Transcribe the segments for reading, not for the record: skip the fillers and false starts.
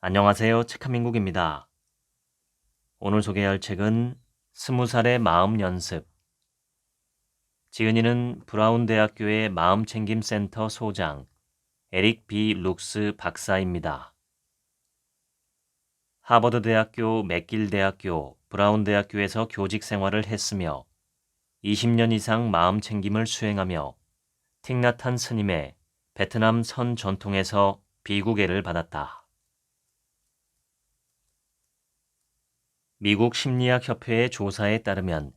안녕하세요. 책한민국입니다. 오늘 소개할 책은 20살의 마음 연습. 지은이는 브라운 대학교의 마음챙김센터 소장 에릭 B. 룩스 박사입니다. 하버드 대학교, 맥길 대학교, 브라운 대학교에서 교직 생활을 했으며 20년 이상 마음챙김을 수행하며 틱나탄 스님의 베트남 선 전통에서 비구계를 받았다. 미국 심리학 협회의 조사에 따르면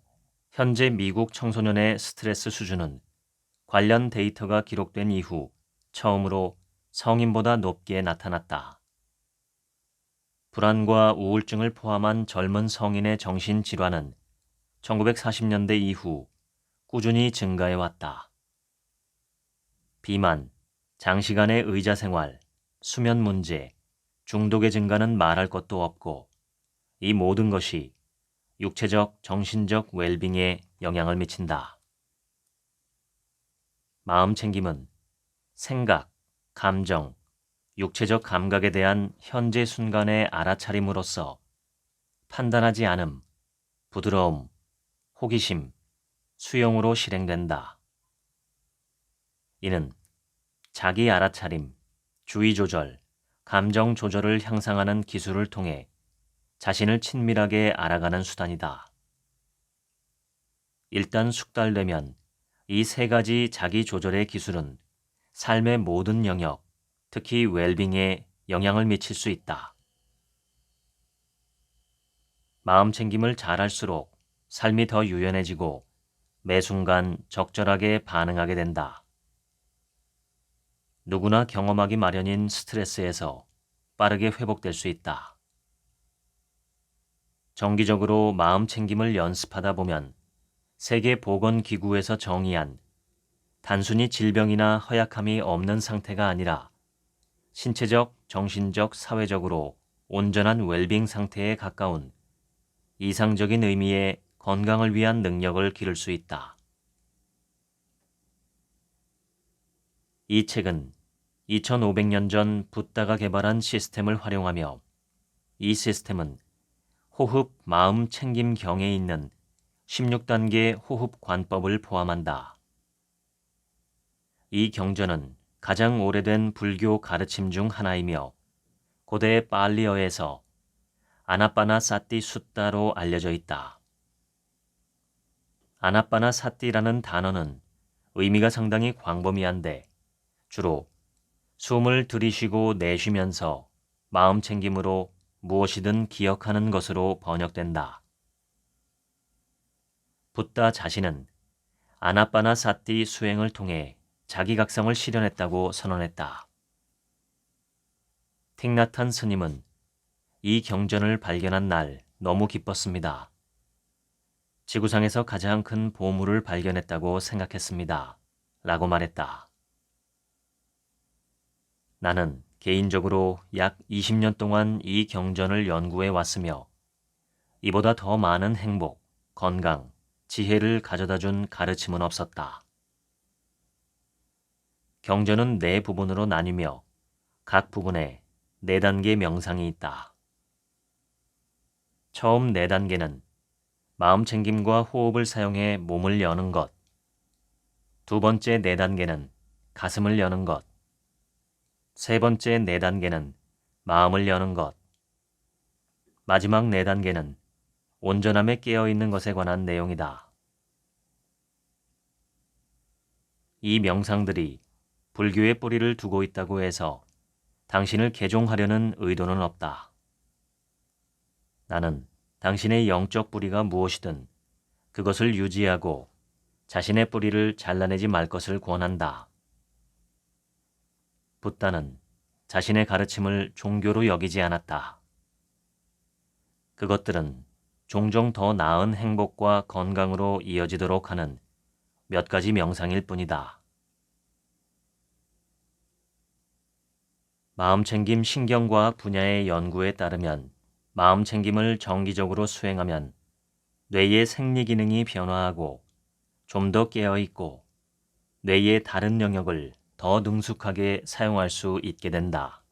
현재 미국 청소년의 스트레스 수준은 관련 데이터가 기록된 이후 처음으로 성인보다 높게 나타났다. 불안과 우울증을 포함한 젊은 성인의 정신질환은 1940년대 이후 꾸준히 증가해 왔다. 비만, 장시간의 의자 생활, 수면 문제, 중독의 증가는 말할 것도 없고 이 모든 것이 육체적, 정신적 웰빙에 영향을 미친다. 마음챙김은 생각, 감정, 육체적 감각에 대한 현재 순간의 알아차림으로써 판단하지 않음, 부드러움, 호기심, 수용으로 실행된다. 이는 자기 알아차림, 주의 조절, 감정 조절을 향상하는 기술을 통해 자신을 친밀하게 알아가는 수단이다. 일단 숙달되면 이 세 가지 자기 조절의 기술은 삶의 모든 영역, 특히 웰빙에 영향을 미칠 수 있다. 마음챙김을 잘할수록 삶이 더 유연해지고 매 순간 적절하게 반응하게 된다. 누구나 경험하기 마련인 스트레스에서 빠르게 회복될 수 있다. 정기적으로 마음챙김을 연습하다 보면 세계보건기구에서 정의한 단순히 질병이나 허약함이 없는 상태가 아니라 신체적, 정신적, 사회적으로 온전한 웰빙 상태에 가까운 이상적인 의미의 건강을 위한 능력을 기를 수 있다. 이 책은 2500년 전 붓다가 개발한 시스템을 활용하며 이 시스템은 호흡, 마음 챙김 경에 있는 16단계 호흡 관법을 포함한다. 이 경전은 가장 오래된 불교 가르침 중 하나이며 고대 빨리어에서 아나빠나 사띠 숫다로 알려져 있다. 아나빠나 사띠라는 단어는 의미가 상당히 광범위한데 주로 숨을 들이쉬고 내쉬면서 마음 챙김으로 무엇이든 기억하는 것으로 번역된다. 붓다 자신은 아나빠나 사띠 수행을 통해 자기각성을 실현했다고 선언했다. 틱나탄 스님은 이 경전을 발견한 날 너무 기뻤습니다. 지구상에서 가장 큰 보물을 발견했다고 생각했습니다. 라고 말했다. 나는 개인적으로 약 20년 동안 이 경전을 연구해 왔으며 이보다 더 많은 행복, 건강, 지혜를 가져다 준 가르침은 없었다. 경전은 네 부분으로 나뉘며 각 부분에 4단계 명상이 있다. 처음 4단계는 마음챙김과 호흡을 사용해 몸을 여는 것. 두 번째 4단계는 가슴을 여는 것. 세 번째 4단계는 마음을 여는 것. 마지막 4단계는 온전함에 깨어있는 것에 관한 내용이다. 이 명상들이 불교의 뿌리를 두고 있다고 해서 당신을 개종하려는 의도는 없다. 나는 당신의 영적 뿌리가 무엇이든 그것을 유지하고 자신의 뿌리를 잘라내지 말 것을 권한다. 붓다는 자신의 가르침을 종교로 여기지 않았다. 그것들은 종종 더 나은 행복과 건강으로 이어지도록 하는 몇 가지 명상일 뿐이다. 마음챙김 신경과학 분야의 연구에 따르면 마음챙김을 정기적으로 수행하면 뇌의 생리기능이 변화하고 좀 더 깨어있고 뇌의 다른 영역을 더 능숙하게 사용할 수 있게 된다.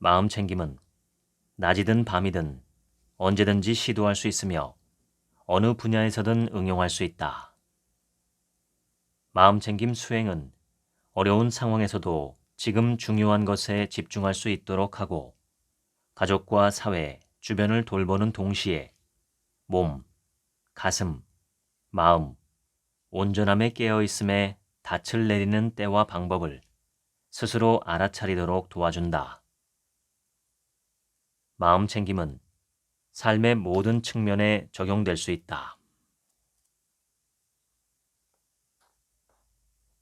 마음 챙김은 낮이든 밤이든 언제든지 시도할 수 있으며 어느 분야에서든 응용할 수 있다. 마음 챙김 수행은 어려운 상황에서도 지금 중요한 것에 집중할 수 있도록 하고 가족과 사회, 주변을 돌보는 동시에 몸, 가슴, 마음, 온전함에 깨어있음에 닻을 내리는 때와 방법을 스스로 알아차리도록 도와준다. 마음 챙김은 삶의 모든 측면에 적용될 수 있다.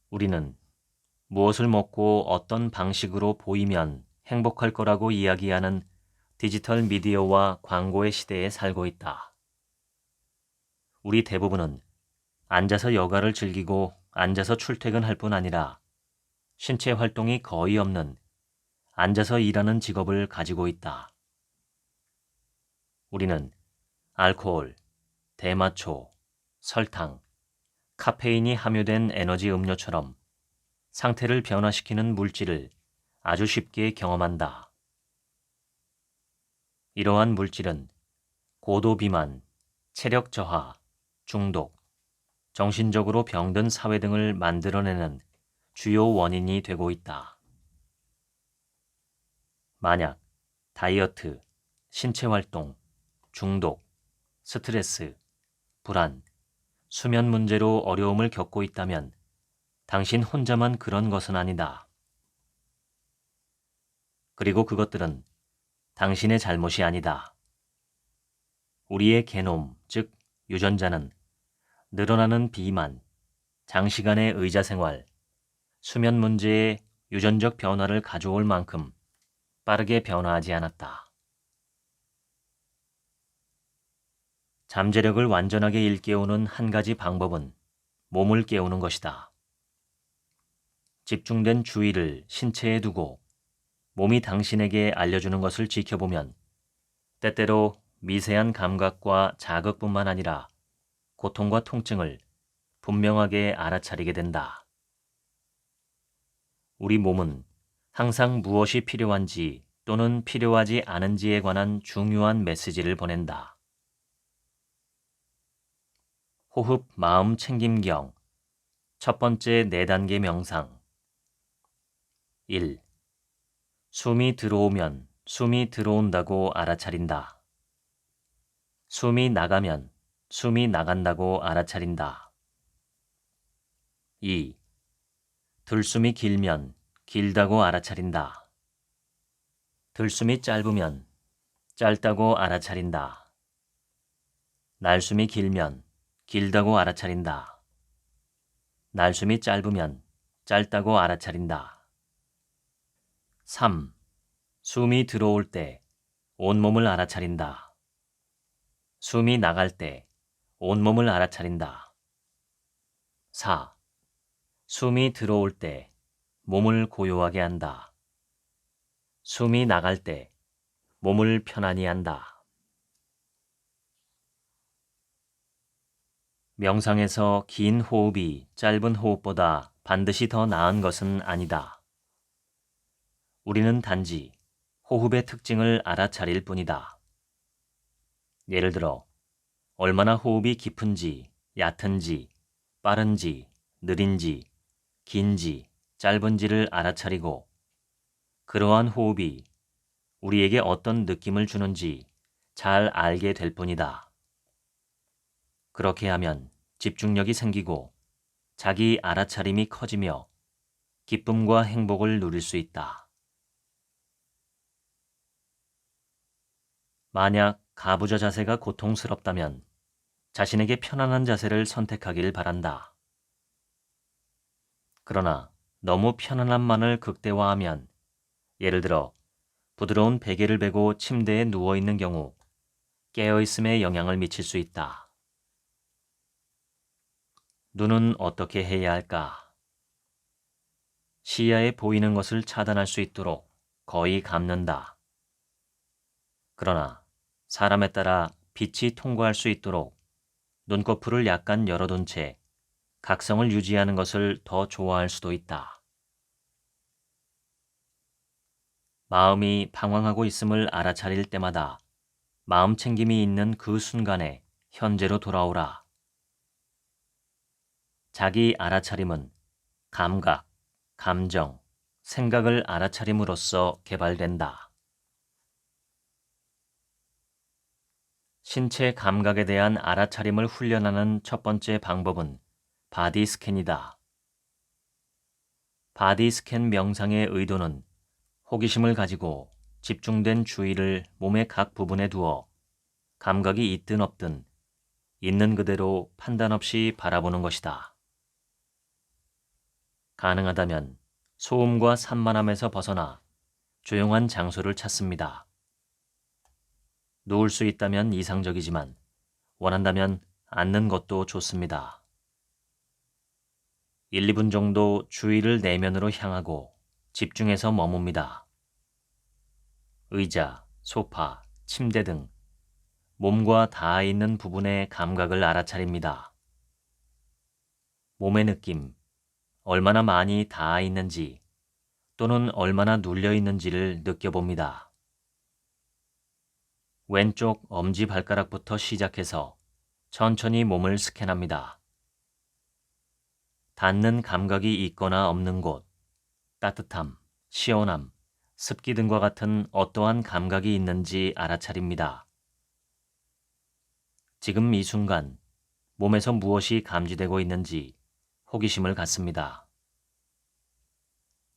우리는 무엇을 먹고 어떤 방식으로 보이면 행복할 거라고 이야기하는 디지털 미디어와 광고의 시대에 살고 있다. 우리 대부분은 앉아서 여가를 즐기고 앉아서 출퇴근할 뿐 아니라 신체 활동이 거의 없는 앉아서 일하는 직업을 가지고 있다. 우리는 알코올, 대마초, 설탕, 카페인이 함유된 에너지 음료처럼 상태를 변화시키는 물질을 아주 쉽게 경험한다. 이러한 물질은 고도 비만, 체력 저하, 중독, 정신적으로 병든 사회 등을 만들어내는 주요 원인이 되고 있다. 만약 다이어트, 신체 활동, 중독, 스트레스, 불안, 수면 문제로 어려움을 겪고 있다면 당신 혼자만 그런 것은 아니다. 그리고 그것들은 당신의 잘못이 아니다. 우리의 게놈, 즉 유전자는 늘어나는 비만, 장시간의 의자 생활, 수면 문제에 유전적 변화를 가져올 만큼 빠르게 변화하지 않았다. 잠재력을 완전하게 일깨우는 한 가지 방법은 몸을 깨우는 것이다. 집중된 주의를 신체에 두고 몸이 당신에게 알려주는 것을 지켜보면 때때로 미세한 감각과 자극뿐만 아니라 고통과 통증을 분명하게 알아차리게 된다. 우리 몸은 항상 무엇이 필요한지 또는 필요하지 않은지에 관한 중요한 메시지를 보낸다. 호흡 마음 챙김경 첫 번째 4단계 명상 1. 숨이 들어오면 숨이 들어온다고 알아차린다. 숨이 나가면 숨이 나간다고 알아차린다. 2. 들숨이 길면 길다고 알아차린다. 들숨이 짧으면 짧다고 알아차린다. 날숨이 길면 길다고 알아차린다. 날숨이 짧으면 짧다고 알아차린다. 3. 숨이 들어올 때 온몸을 알아차린다. 숨이 나갈 때 온몸을 알아차린다. 4. 숨이 들어올 때 몸을 고요하게 한다. 숨이 나갈 때 몸을 편안히 한다. 명상에서 긴 호흡이 짧은 호흡보다 반드시 더 나은 것은 아니다. 우리는 단지 호흡의 특징을 알아차릴 뿐이다. 예를 들어 얼마나 호흡이 깊은지, 얕은지, 빠른지, 느린지, 긴지, 짧은지를 알아차리고 그러한 호흡이 우리에게 어떤 느낌을 주는지 잘 알게 될 뿐이다. 그렇게 하면 집중력이 생기고 자기 알아차림이 커지며 기쁨과 행복을 누릴 수 있다. 만약 가부좌 자세가 고통스럽다면 자신에게 편안한 자세를 선택하길 바란다. 그러나 너무 편안함만을 극대화하면 예를 들어 부드러운 베개를 베고 침대에 누워있는 경우 깨어있음에 영향을 미칠 수 있다. 눈은 어떻게 해야 할까? 시야에 보이는 것을 차단할 수 있도록 거의 감는다. 그러나 사람에 따라 빛이 통과할 수 있도록 눈꺼풀을 약간 열어둔 채 각성을 유지하는 것을 더 좋아할 수도 있다. 마음이 방황하고 있음을 알아차릴 때마다 마음 챙김이 있는 그 순간에 현재로 돌아오라. 자기 알아차림은 감각, 감정, 생각을 알아차림으로써 개발된다. 신체 감각에 대한 알아차림을 훈련하는 첫 번째 방법은 바디 스캔이다. 바디 스캔 명상의 의도는 호기심을 가지고 집중된 주의를 몸의 각 부분에 두어 감각이 있든 없든 있는 그대로 판단 없이 바라보는 것이다. 가능하다면 소음과 산만함에서 벗어나 조용한 장소를 찾습니다. 누울 수 있다면 이상적이지만 원한다면 앉는 것도 좋습니다. 1, 2분 정도 주의를 내면으로 향하고 집중해서 머뭅니다. 의자, 소파, 침대 등 몸과 닿아 있는 부분의 감각을 알아차립니다. 몸의 느낌, 얼마나 많이 닿아 있는지 또는 얼마나 눌려 있는지를 느껴봅니다. 왼쪽 엄지발가락부터 시작해서 천천히 몸을 스캔합니다. 닿는 감각이 있거나 없는 곳, 따뜻함, 시원함, 습기 등과 같은 어떠한 감각이 있는지 알아차립니다. 지금 이 순간 몸에서 무엇이 감지되고 있는지 호기심을 갖습니다.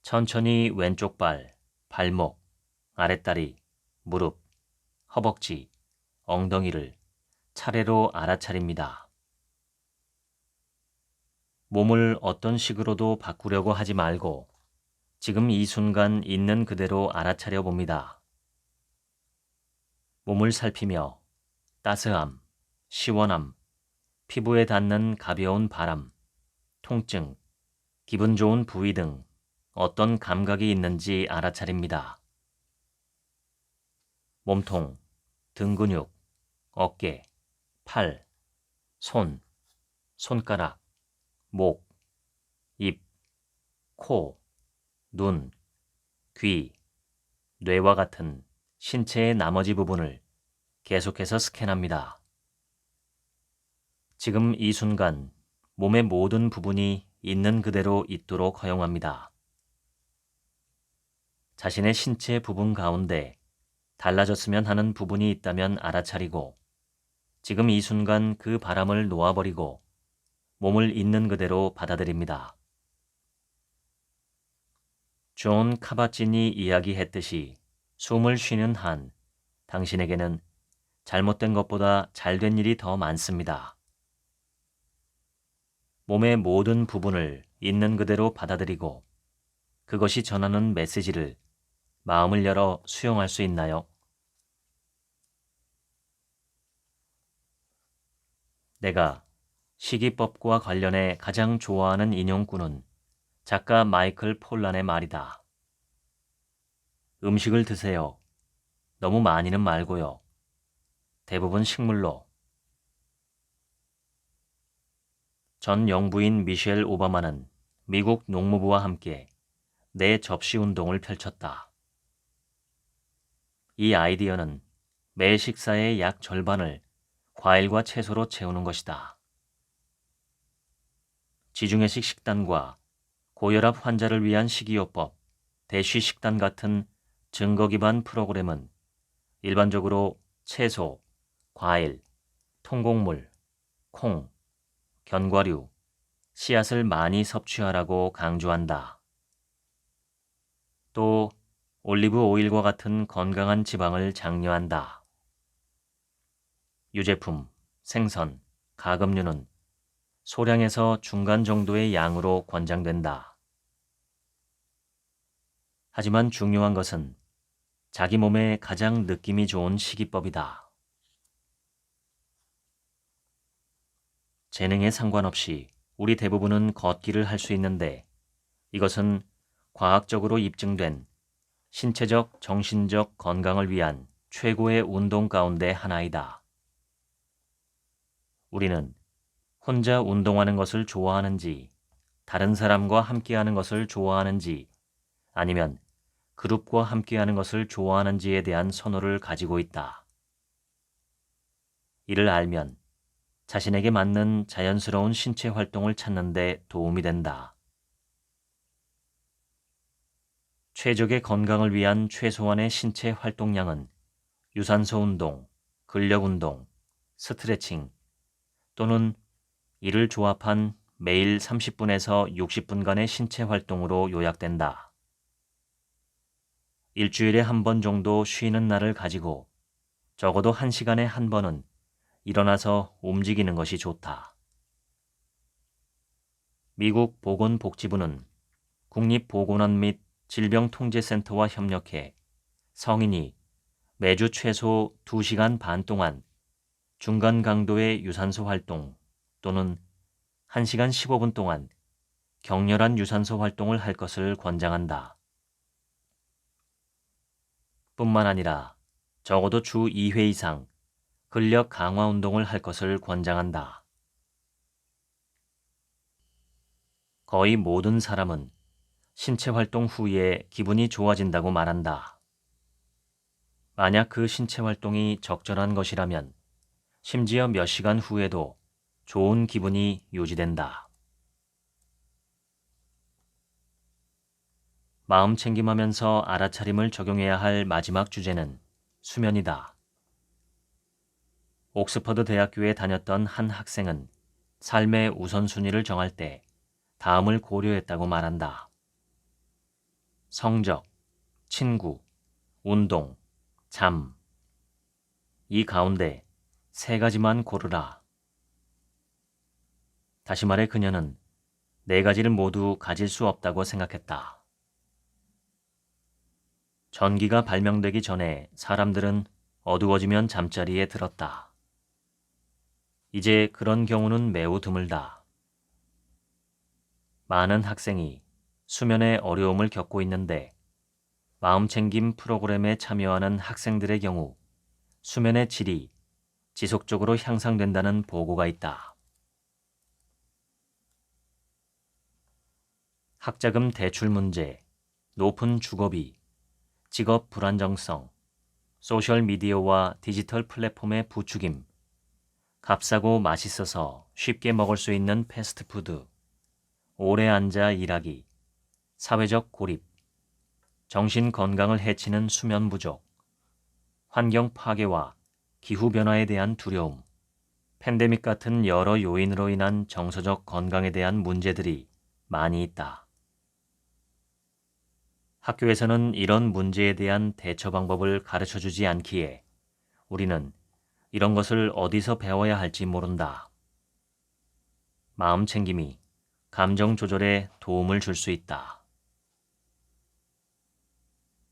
천천히 왼쪽 발, 발목, 아랫다리, 무릎, 허벅지, 엉덩이를 차례로 알아차립니다. 몸을 어떤 식으로도 바꾸려고 하지 말고 지금 이 순간 있는 그대로 알아차려 봅니다. 몸을 살피며 따스함, 시원함, 피부에 닿는 가벼운 바람, 통증, 기분 좋은 부위 등 어떤 감각이 있는지 알아차립니다. 몸통, 등 근육, 어깨, 팔, 손, 손가락, 목, 입, 코, 눈, 귀, 뇌와 같은 신체의 나머지 부분을 계속해서 스캔합니다. 지금 이 순간 몸의 모든 부분이 있는 그대로 있도록 허용합니다. 자신의 신체 부분 가운데 달라졌으면 하는 부분이 있다면 알아차리고 지금 이 순간 그 바람을 놓아버리고 몸을 있는 그대로 받아들입니다. 존 카바찌니 이야기했듯이 숨을 쉬는 한 당신에게는 잘못된 것보다 잘된 일이 더 많습니다. 몸의 모든 부분을 있는 그대로 받아들이고 그것이 전하는 메시지를 마음을 열어 수용할 수 있나요? 내가 시기법과 관련해 가장 좋아하는 인용구는 작가 마이클 폴란의 말이다. 음식을 드세요. 너무 많이는 말고요. 대부분 식물로. 전 영부인 미셸 오바마는 미국 농무부와 함께 내 접시 운동을 펼쳤다. 이 아이디어는 매 식사의 약 절반을 과일과 채소로 채우는 것이다. 지중해식 식단과 고혈압 환자를 위한 식이요법, 대쉬 식단 같은 증거 기반 프로그램은 일반적으로 채소, 과일, 통곡물, 콩, 견과류, 씨앗을 많이 섭취하라고 강조한다. 또 올리브 오일과 같은 건강한 지방을 장려한다. 유제품, 생선, 가금류는 소량에서 중간 정도의 양으로 권장된다. 하지만 중요한 것은 자기 몸에 가장 느낌이 좋은 식이법이다. 재능에 상관없이 우리 대부분은 걷기를 할 수 있는데 이것은 과학적으로 입증된 신체적, 정신적 건강을 위한 최고의 운동 가운데 하나이다. 우리는 혼자 운동하는 것을 좋아하는지, 다른 사람과 함께하는 것을 좋아하는지, 아니면 그룹과 함께하는 것을 좋아하는지에 대한 선호를 가지고 있다. 이를 알면 자신에게 맞는 자연스러운 신체 활동을 찾는 데 도움이 된다. 최적의 건강을 위한 최소한의 신체 활동량은 유산소 운동, 근력 운동, 스트레칭 또는 이를 조합한 매일 30분에서 60분간의 신체 활동으로 요약된다. 일주일에 한 번 정도 쉬는 날을 가지고 적어도 1시간에 한 번은 일어나서 움직이는 것이 좋다. 미국 보건복지부는 국립보건원 및 질병통제센터와 협력해 성인이 매주 최소 2시간 반 동안 중간 강도의 유산소 활동 또는 1시간 15분 동안 격렬한 유산소 활동을 할 것을 권장한다. 뿐만 아니라 적어도 주 2회 이상 근력 강화 운동을 할 것을 권장한다. 거의 모든 사람은 신체 활동 후에 기분이 좋아진다고 말한다. 만약 그 신체 활동이 적절한 것이라면 심지어 몇 시간 후에도 좋은 기분이 유지된다. 마음 챙김하면서 알아차림을 적용해야 할 마지막 주제는 수면이다. 옥스퍼드 대학교에 다녔던 한 학생은 삶의 우선순위를 정할 때 다음을 고려했다고 말한다. 성적, 친구, 운동, 잠. 이 가운데 3가지만 고르라. 다시 말해 그녀는 4가지를 모두 가질 수 없다고 생각했다. 전기가 발명되기 전에 사람들은 어두워지면 잠자리에 들었다. 이제 그런 경우는 매우 드물다. 많은 학생이 수면에 어려움을 겪고 있는데 마음챙김 프로그램에 참여하는 학생들의 경우 수면의 질이 지속적으로 향상된다는 보고가 있다. 학자금 대출 문제, 높은 주거비, 직업 불안정성, 소셜미디어와 디지털 플랫폼의 부추김, 값싸고 맛있어서 쉽게 먹을 수 있는 패스트푸드, 오래 앉아 일하기, 사회적 고립, 정신 건강을 해치는 수면 부족, 환경 파괴와 기후변화에 대한 두려움, 팬데믹 같은 여러 요인으로 인한 정서적 건강에 대한 문제들이 많이 있다. 학교에서는 이런 문제에 대한 대처 방법을 가르쳐주지 않기에 우리는 이런 것을 어디서 배워야 할지 모른다. 마음 챙김이 감정 조절에 도움을 줄 수 있다.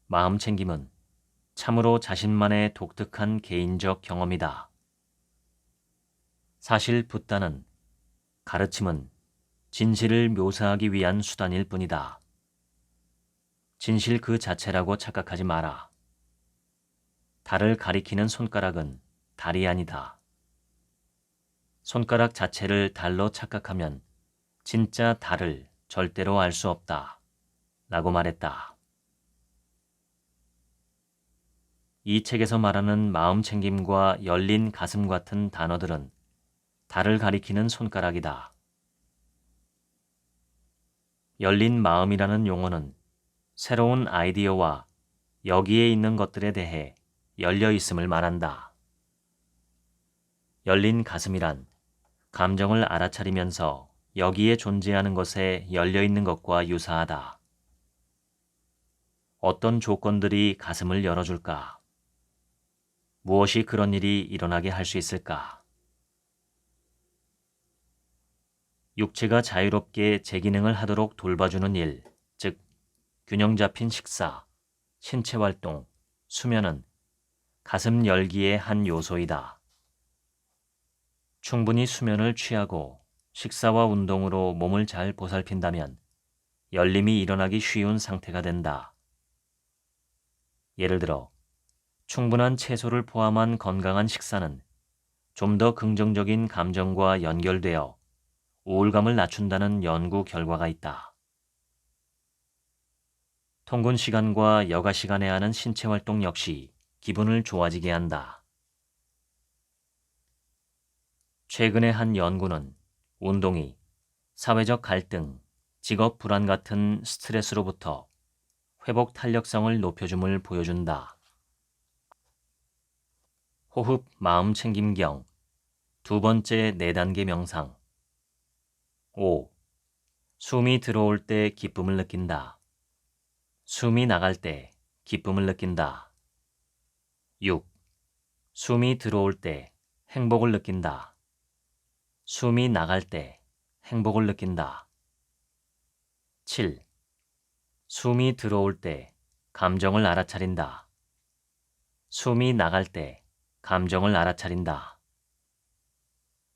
마음 챙김은 참으로 자신만의 독특한 개인적 경험이다. 사실 붓다는 가르침은 진실을 묘사하기 위한 수단일 뿐이다. 진실 그 자체라고 착각하지 마라. 달을 가리키는 손가락은 달이 아니다. 손가락 자체를 달로 착각하면 진짜 달을 절대로 알 수 없다. 라고 말했다. 이 책에서 말하는 마음 챙김과 열린 가슴 같은 단어들은 달을 가리키는 손가락이다. 열린 마음이라는 용어는 새로운 아이디어와 여기에 있는 것들에 대해 열려 있음을 말한다. 열린 가슴이란 감정을 알아차리면서 여기에 존재하는 것에 열려 있는 것과 유사하다. 어떤 조건들이 가슴을 열어줄까? 무엇이 그런 일이 일어나게 할 수 있을까? 육체가 자유롭게 제 기능을 하도록 돌봐주는 일, 즉 균형 잡힌 식사, 신체 활동, 수면은 가슴 열기의 한 요소이다. 충분히 수면을 취하고 식사와 운동으로 몸을 잘 보살핀다면 열림이 일어나기 쉬운 상태가 된다. 예를 들어 충분한 채소를 포함한 건강한 식사는 좀 더 긍정적인 감정과 연결되어 우울감을 낮춘다는 연구 결과가 있다. 통근 시간과 여가 시간에 하는 신체 활동 역시 기분을 좋아지게 한다. 최근의 한 연구는 운동이 사회적 갈등, 직업 불안 같은 스트레스로부터 회복 탄력성을 높여줌을 보여준다. 호흡 마음 챙김경 두 번째 4단계 명상. 5. 숨이 들어올 때 기쁨을 느낀다. 숨이 나갈 때 기쁨을 느낀다. 6. 숨이 들어올 때 행복을 느낀다. 숨이 나갈 때 행복을 느낀다. 7. 숨이 들어올 때 감정을 알아차린다. 숨이 나갈 때 감정을 알아차린다.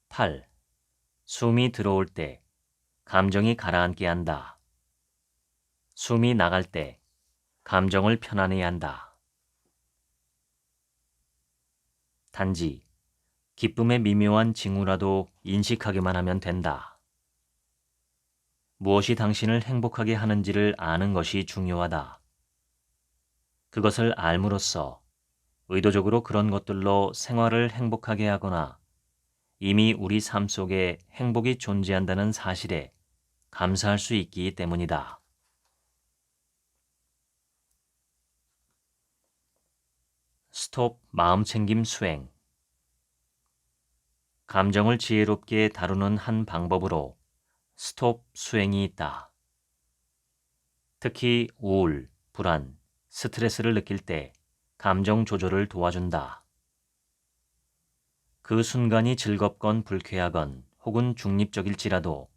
8. 숨이 들어올 때 감정이 가라앉게 한다. 숨이 나갈 때 감정을 편안히 한다. 단지 기쁨의 미묘한 징후라도 인식하기만 하면 된다. 무엇이 당신을 행복하게 하는지를 아는 것이 중요하다. 그것을 알므로써 의도적으로 그런 것들로 생활을 행복하게 하거나 이미 우리 삶 속에 행복이 존재한다는 사실에 감사할 수 있기 때문이다. 스톱 마음챙김 수행. 감정을 지혜롭게 다루는 한 방법으로 스톱 수행이 있다. 특히 우울, 불안, 스트레스를 느낄 때 감정 조절을 도와준다. 그 순간이 즐겁건 불쾌하건 혹은 중립적일지라도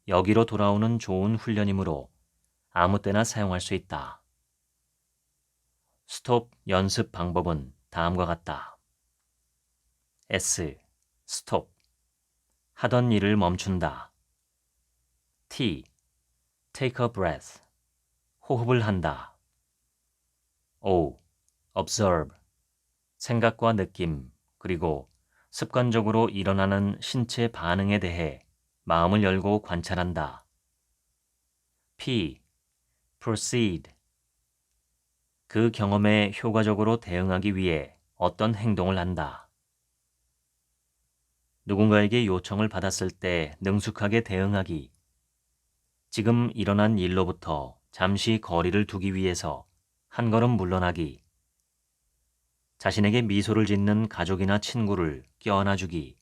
여기로 돌아오는 좋은 훈련이므로 아무 때나 사용할 수 있다. 스톱 연습 방법은 다음과 같다. S. 스톱. 하던 일을 멈춘다. T. Take a breath. 호흡을 한다. O. Observe. 생각과 느낌, 그리고 습관적으로 일어나는 신체 반응에 대해 마음을 열고 관찰한다. P. Proceed. 그 경험에 효과적으로 대응하기 위해 어떤 행동을 한다. 누군가에게 요청을 받았을 때 능숙하게 대응하기. 지금 일어난 일로부터 잠시 거리를 두기 위해서 한 걸음 물러나기. 자신에게 미소를 짓는 가족이나 친구를 껴안아주기.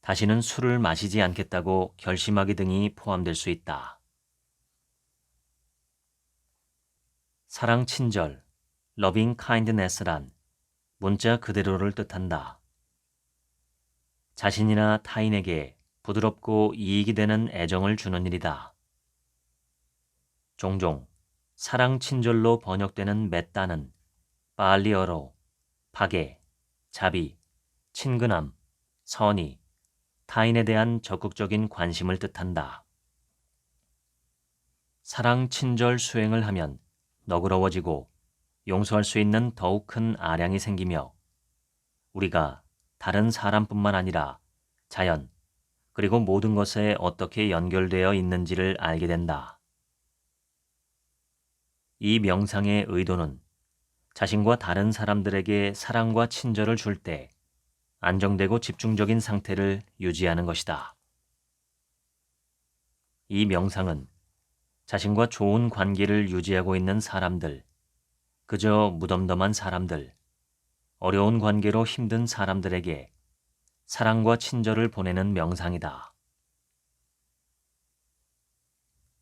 다시는 술을 마시지 않겠다고 결심하기 등이 포함될 수 있다. 사랑 친절, loving kindness란 문자 그대로를 뜻한다. 자신이나 타인에게 부드럽고 이익이 되는 애정을 주는 일이다. 종종 사랑 친절로 번역되는 메따는 팔리어로 파괴, 자비, 친근함, 선의, 타인에 대한 적극적인 관심을 뜻한다. 사랑 친절 수행을 하면 너그러워지고 용서할 수 있는 더욱 큰 아량이 생기며 우리가 다른 사람뿐만 아니라 자연, 그리고 모든 것에 어떻게 연결되어 있는지를 알게 된다. 이 명상의 의도는 자신과 다른 사람들에게 사랑과 친절을 줄 때 안정되고 집중적인 상태를 유지하는 것이다. 이 명상은 자신과 좋은 관계를 유지하고 있는 사람들, 그저 무덤덤한 사람들, 어려운 관계로 힘든 사람들에게 사랑과 친절을 보내는 명상이다.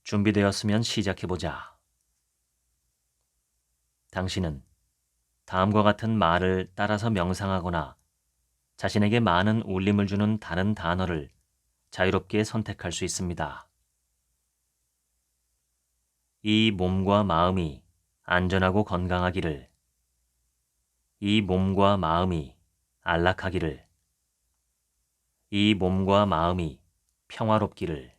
준비되었으면 시작해보자. 당신은 다음과 같은 말을 따라서 명상하거나 자신에게 많은 울림을 주는 다른 단어를 자유롭게 선택할 수 있습니다. 이 몸과 마음이 안전하고 건강하기를, 이 몸과 마음이 안락하기를, 이 몸과 마음이 평화롭기를.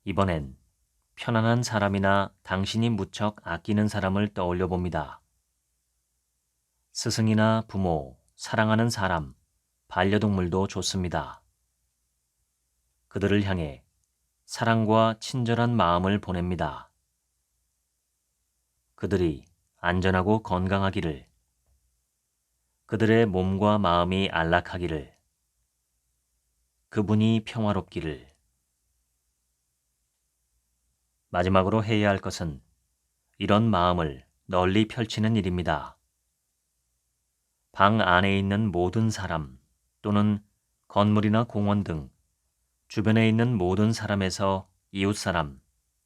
이번엔 편안한 사람이나 당신이 무척 아끼는 사람을 떠올려 봅니다. 스승이나 부모, 사랑하는 사람, 반려동물도 좋습니다. 그들을 향해 사랑과 친절한 마음을 보냅니다. 그들이 안전하고 건강하기를, 그들의 몸과 마음이 안락하기를, 그분이 평화롭기를. 마지막으로 해야 할 것은 이런 마음을 널리 펼치는 일입니다. 방 안에 있는 모든 사람 또는 건물이나 공원 등 주변에 있는 모든 사람에서 이웃사람,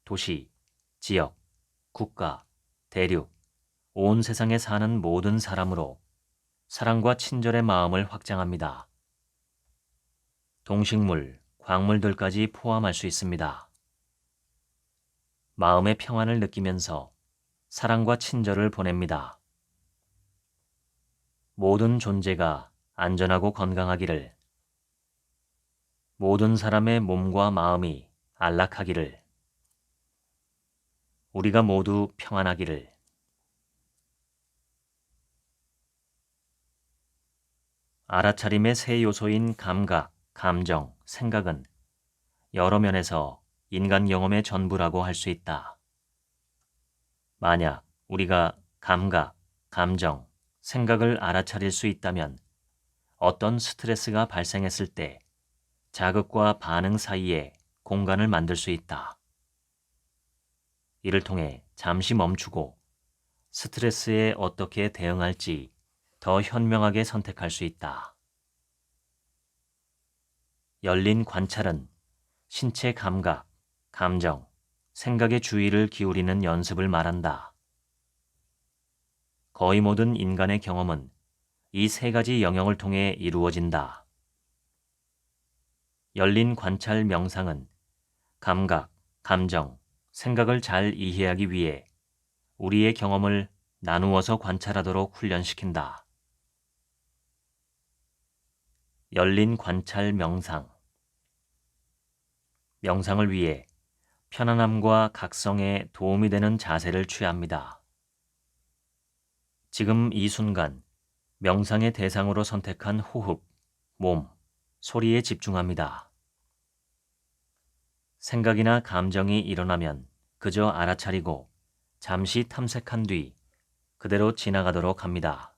도시, 지역, 국가, 대륙, 온 세상에 사는 모든 사람으로 사랑과 친절의 마음을 확장합니다. 동식물, 광물들까지 포함할 수 있습니다. 마음의 평안을 느끼면서 사랑과 친절을 보냅니다. 모든 존재가 안전하고 건강하기를, 모든 사람의 몸과 마음이 안락하기를, 우리가 모두 평안하기를. 알아차림의 세 요소인 감각, 감정, 생각은 여러 면에서 인간 경험의 전부라고 할 수 있다. 만약 우리가 감각, 감정, 생각을 알아차릴 수 있다면 어떤 스트레스가 발생했을 때 자극과 반응 사이에 공간을 만들 수 있다. 이를 통해 잠시 멈추고 스트레스에 어떻게 대응할지 더 현명하게 선택할 수 있다. 열린 관찰은 신체 감각, 감정, 생각의 주의를 기울이는 연습을 말한다. 거의 모든 인간의 경험은 이 세 가지 영역을 통해 이루어진다. 열린 관찰 명상은 감각, 감정, 생각을 잘 이해하기 위해 우리의 경험을 나누어서 관찰하도록 훈련시킨다. 열린 관찰 명상. 명상을 위해 편안함과 각성에 도움이 되는 자세를 취합니다. 지금 이 순간 명상의 대상으로 선택한 호흡, 몸, 소리에 집중합니다. 생각이나 감정이 일어나면 그저 알아차리고 잠시 탐색한 뒤 그대로 지나가도록 합니다.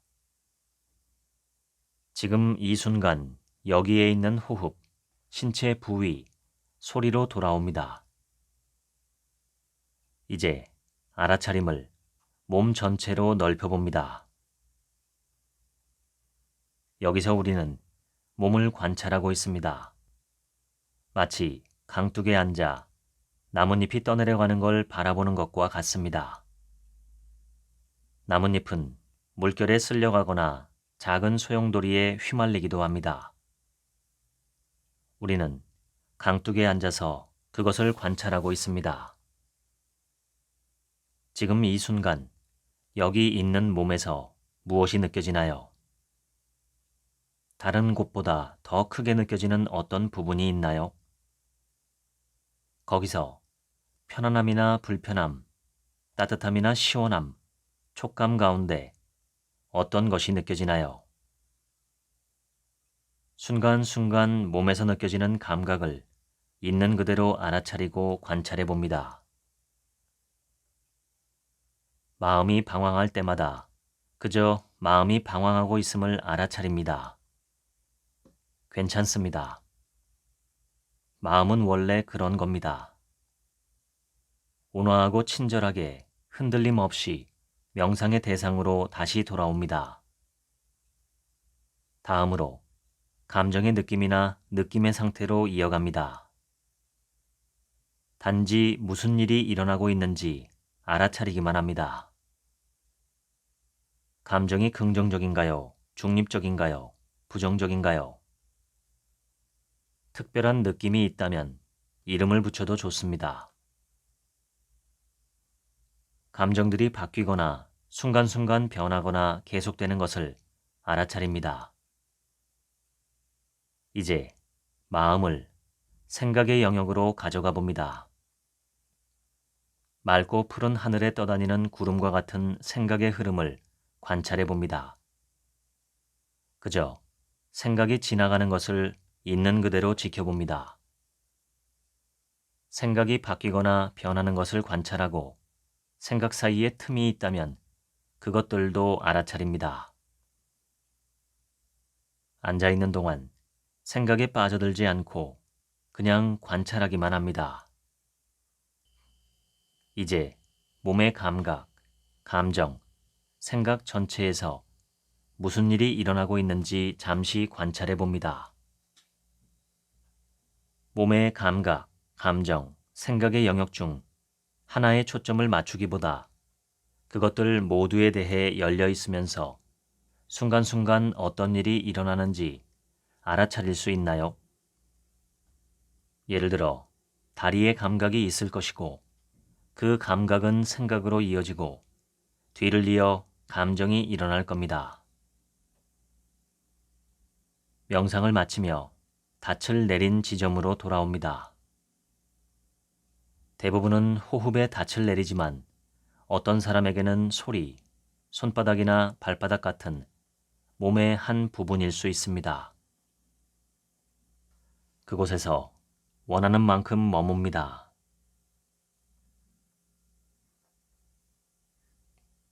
지금 이 순간 여기에 있는 호흡, 신체 부위, 소리로 돌아옵니다. 이제 알아차림을 몸 전체로 넓혀봅니다. 여기서 우리는 몸을 관찰하고 있습니다. 마치 강둑에 앉아 나뭇잎이 떠내려가는 걸 바라보는 것과 같습니다. 나뭇잎은 물결에 쓸려가거나 작은 소용돌이에 휘말리기도 합니다. 우리는 강둑에 앉아서 그것을 관찰하고 있습니다. 지금 이 순간 여기 있는 몸에서 무엇이 느껴지나요? 다른 곳보다 더 크게 느껴지는 어떤 부분이 있나요? 거기서 편안함이나 불편함, 따뜻함이나 시원함, 촉감 가운데 어떤 것이 느껴지나요? 순간순간 몸에서 느껴지는 감각을 있는 그대로 알아차리고 관찰해 봅니다. 마음이 방황할 때마다 그저 마음이 방황하고 있음을 알아차립니다. 괜찮습니다. 마음은 원래 그런 겁니다. 온화하고 친절하게 흔들림 없이 명상의 대상으로 다시 돌아옵니다. 다음으로 감정의 느낌이나 느낌의 상태로 이어갑니다. 단지 무슨 일이 일어나고 있는지 알아차리기만 합니다. 감정이 긍정적인가요? 중립적인가요? 부정적인가요? 특별한 느낌이 있다면 이름을 붙여도 좋습니다. 감정들이 바뀌거나 순간순간 변하거나 계속되는 것을 알아차립니다. 이제 마음을 생각의 영역으로 가져가 봅니다. 맑고 푸른 하늘에 떠다니는 구름과 같은 생각의 흐름을 관찰해 봅니다. 그저 생각이 지나가는 것을 있는 그대로 지켜봅니다. 생각이 바뀌거나 변하는 것을 관찰하고 생각 사이에 틈이 있다면 그것들도 알아차립니다. 앉아있는 동안 생각에 빠져들지 않고 그냥 관찰하기만 합니다. 이제 몸의 감각, 감정, 생각 전체에서 무슨 일이 일어나고 있는지 잠시 관찰해 봅니다. 몸의 감각, 감정, 생각의 영역 중 하나에 초점을 맞추기보다 그것들 모두에 대해 열려 있으면서 순간순간 어떤 일이 일어나는지 알아차릴 수 있나요? 예를 들어 다리에 감각이 있을 것이고 그 감각은 생각으로 이어지고 뒤를 이어 감정이 일어날 겁니다. 명상을 마치며 닻을 내린 지점으로 돌아옵니다. 대부분은 호흡에 닻을 내리지만 어떤 사람에게는 소리, 손바닥이나 발바닥 같은 몸의 한 부분일 수 있습니다. 그곳에서 원하는 만큼 머뭅니다.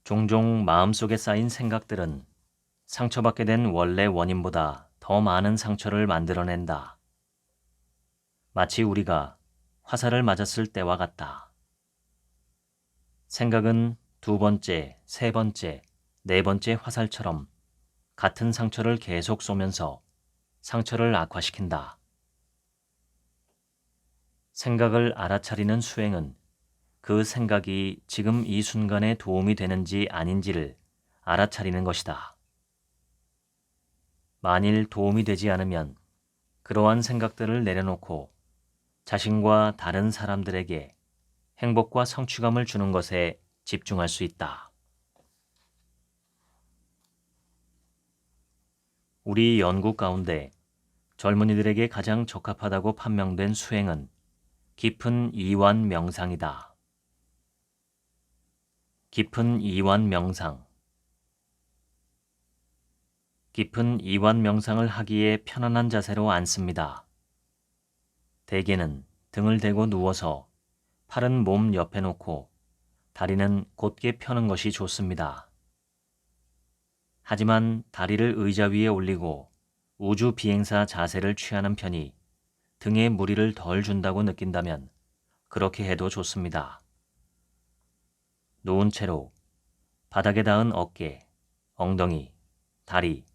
종종 마음속에 쌓인 생각들은 상처받게 된 원래 원인보다 더 많은 상처를 만들어낸다. 마치 우리가 화살을 맞았을 때와 같다. 생각은 두 번째, 세 번째, 네 번째 화살처럼 같은 상처를 계속 쏘면서 상처를 악화시킨다. 생각을 알아차리는 수행은 그 생각이 지금 이 순간에 도움이 되는지 아닌지를 알아차리는 것이다. 만일 도움이 되지 않으면 그러한 생각들을 내려놓고 자신과 다른 사람들에게 행복과 성취감을 주는 것에 집중할 수 있다. 우리 연구 가운데 젊은이들에게 가장 적합하다고 판명된 수행은 깊은 이완 명상이다. 깊은 이완 명상. 깊은 이완 명상을 하기에 편안한 자세로 앉습니다. 대개는 등을 대고 누워서 팔은 몸 옆에 놓고 다리는 곧게 펴는 것이 좋습니다. 하지만 다리를 의자 위에 올리고 우주 비행사 자세를 취하는 편이 등에 무리를 덜 준다고 느낀다면 그렇게 해도 좋습니다. 누운 채로 바닥에 닿은 어깨, 엉덩이, 다리,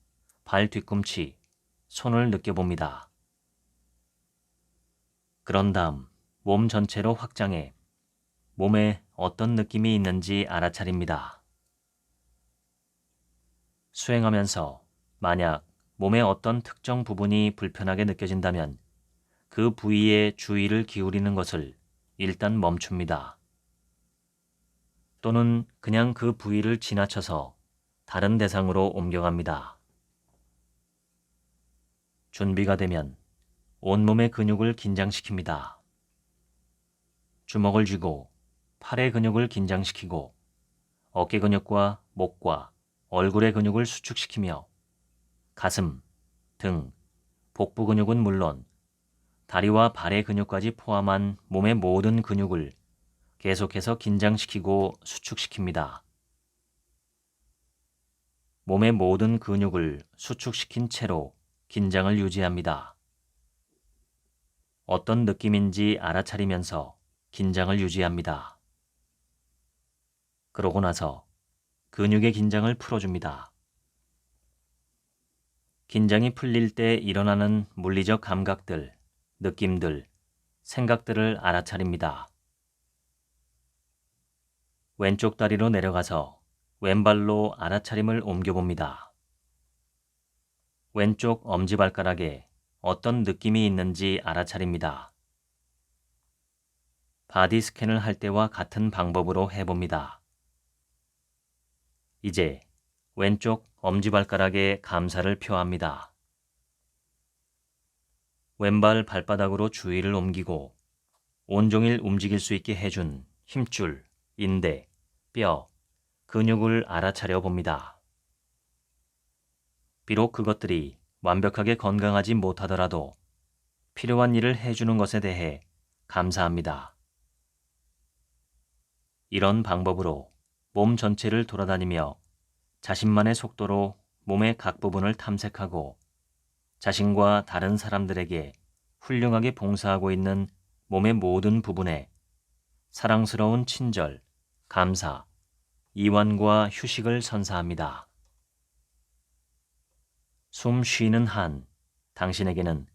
발 뒤꿈치, 손을 느껴봅니다. 그런 다음 몸 전체로 확장해 몸에 어떤 느낌이 있는지 알아차립니다. 수행하면서 만약 몸의 어떤 특정 부분이 불편하게 느껴진다면 그 부위에 주의를 기울이는 것을 일단 멈춥니다. 또는 그냥 그 부위를 지나쳐서 다른 대상으로 옮겨갑니다. 준비가 되면 온몸의 근육을 긴장시킵니다. 주먹을 쥐고 팔의 근육을 긴장시키고 어깨 근육과 목과 얼굴의 근육을 수축시키며 가슴, 등, 복부 근육은 물론 다리와 발의 근육까지 포함한 몸의 모든 근육을 계속해서 긴장시키고 수축시킵니다. 몸의 모든 근육을 수축시킨 채로 긴장을 유지합니다. 어떤 느낌인지 알아차리면서 긴장을 유지합니다. 그러고 나서 근육의 긴장을 풀어줍니다. 긴장이 풀릴 때 일어나는 물리적 감각들, 느낌들, 생각들을 알아차립니다. 왼쪽 다리로 내려가서 왼발로 알아차림을 옮겨봅니다. 왼쪽 엄지발가락에 어떤 느낌이 있는지 알아차립니다. 바디 스캔을 할 때와 같은 방법으로 해봅니다. 이제 왼쪽 엄지발가락에 감사를 표합니다. 왼발 발바닥으로 주의를 옮기고 온종일 움직일 수 있게 해준 힘줄, 인대, 뼈, 근육을 알아차려 봅니다. 비록 그것들이 완벽하게 건강하지 못하더라도 필요한 일을 해주는 것에 대해 감사합니다. 이런 방법으로 몸 전체를 돌아다니며 자신만의 속도로 몸의 각 부분을 탐색하고 자신과 다른 사람들에게 훌륭하게 봉사하고 있는 몸의 모든 부분에 사랑스러운 친절, 감사, 이완과 휴식을 선사합니다. 숨 쉬는 한, 당신에게는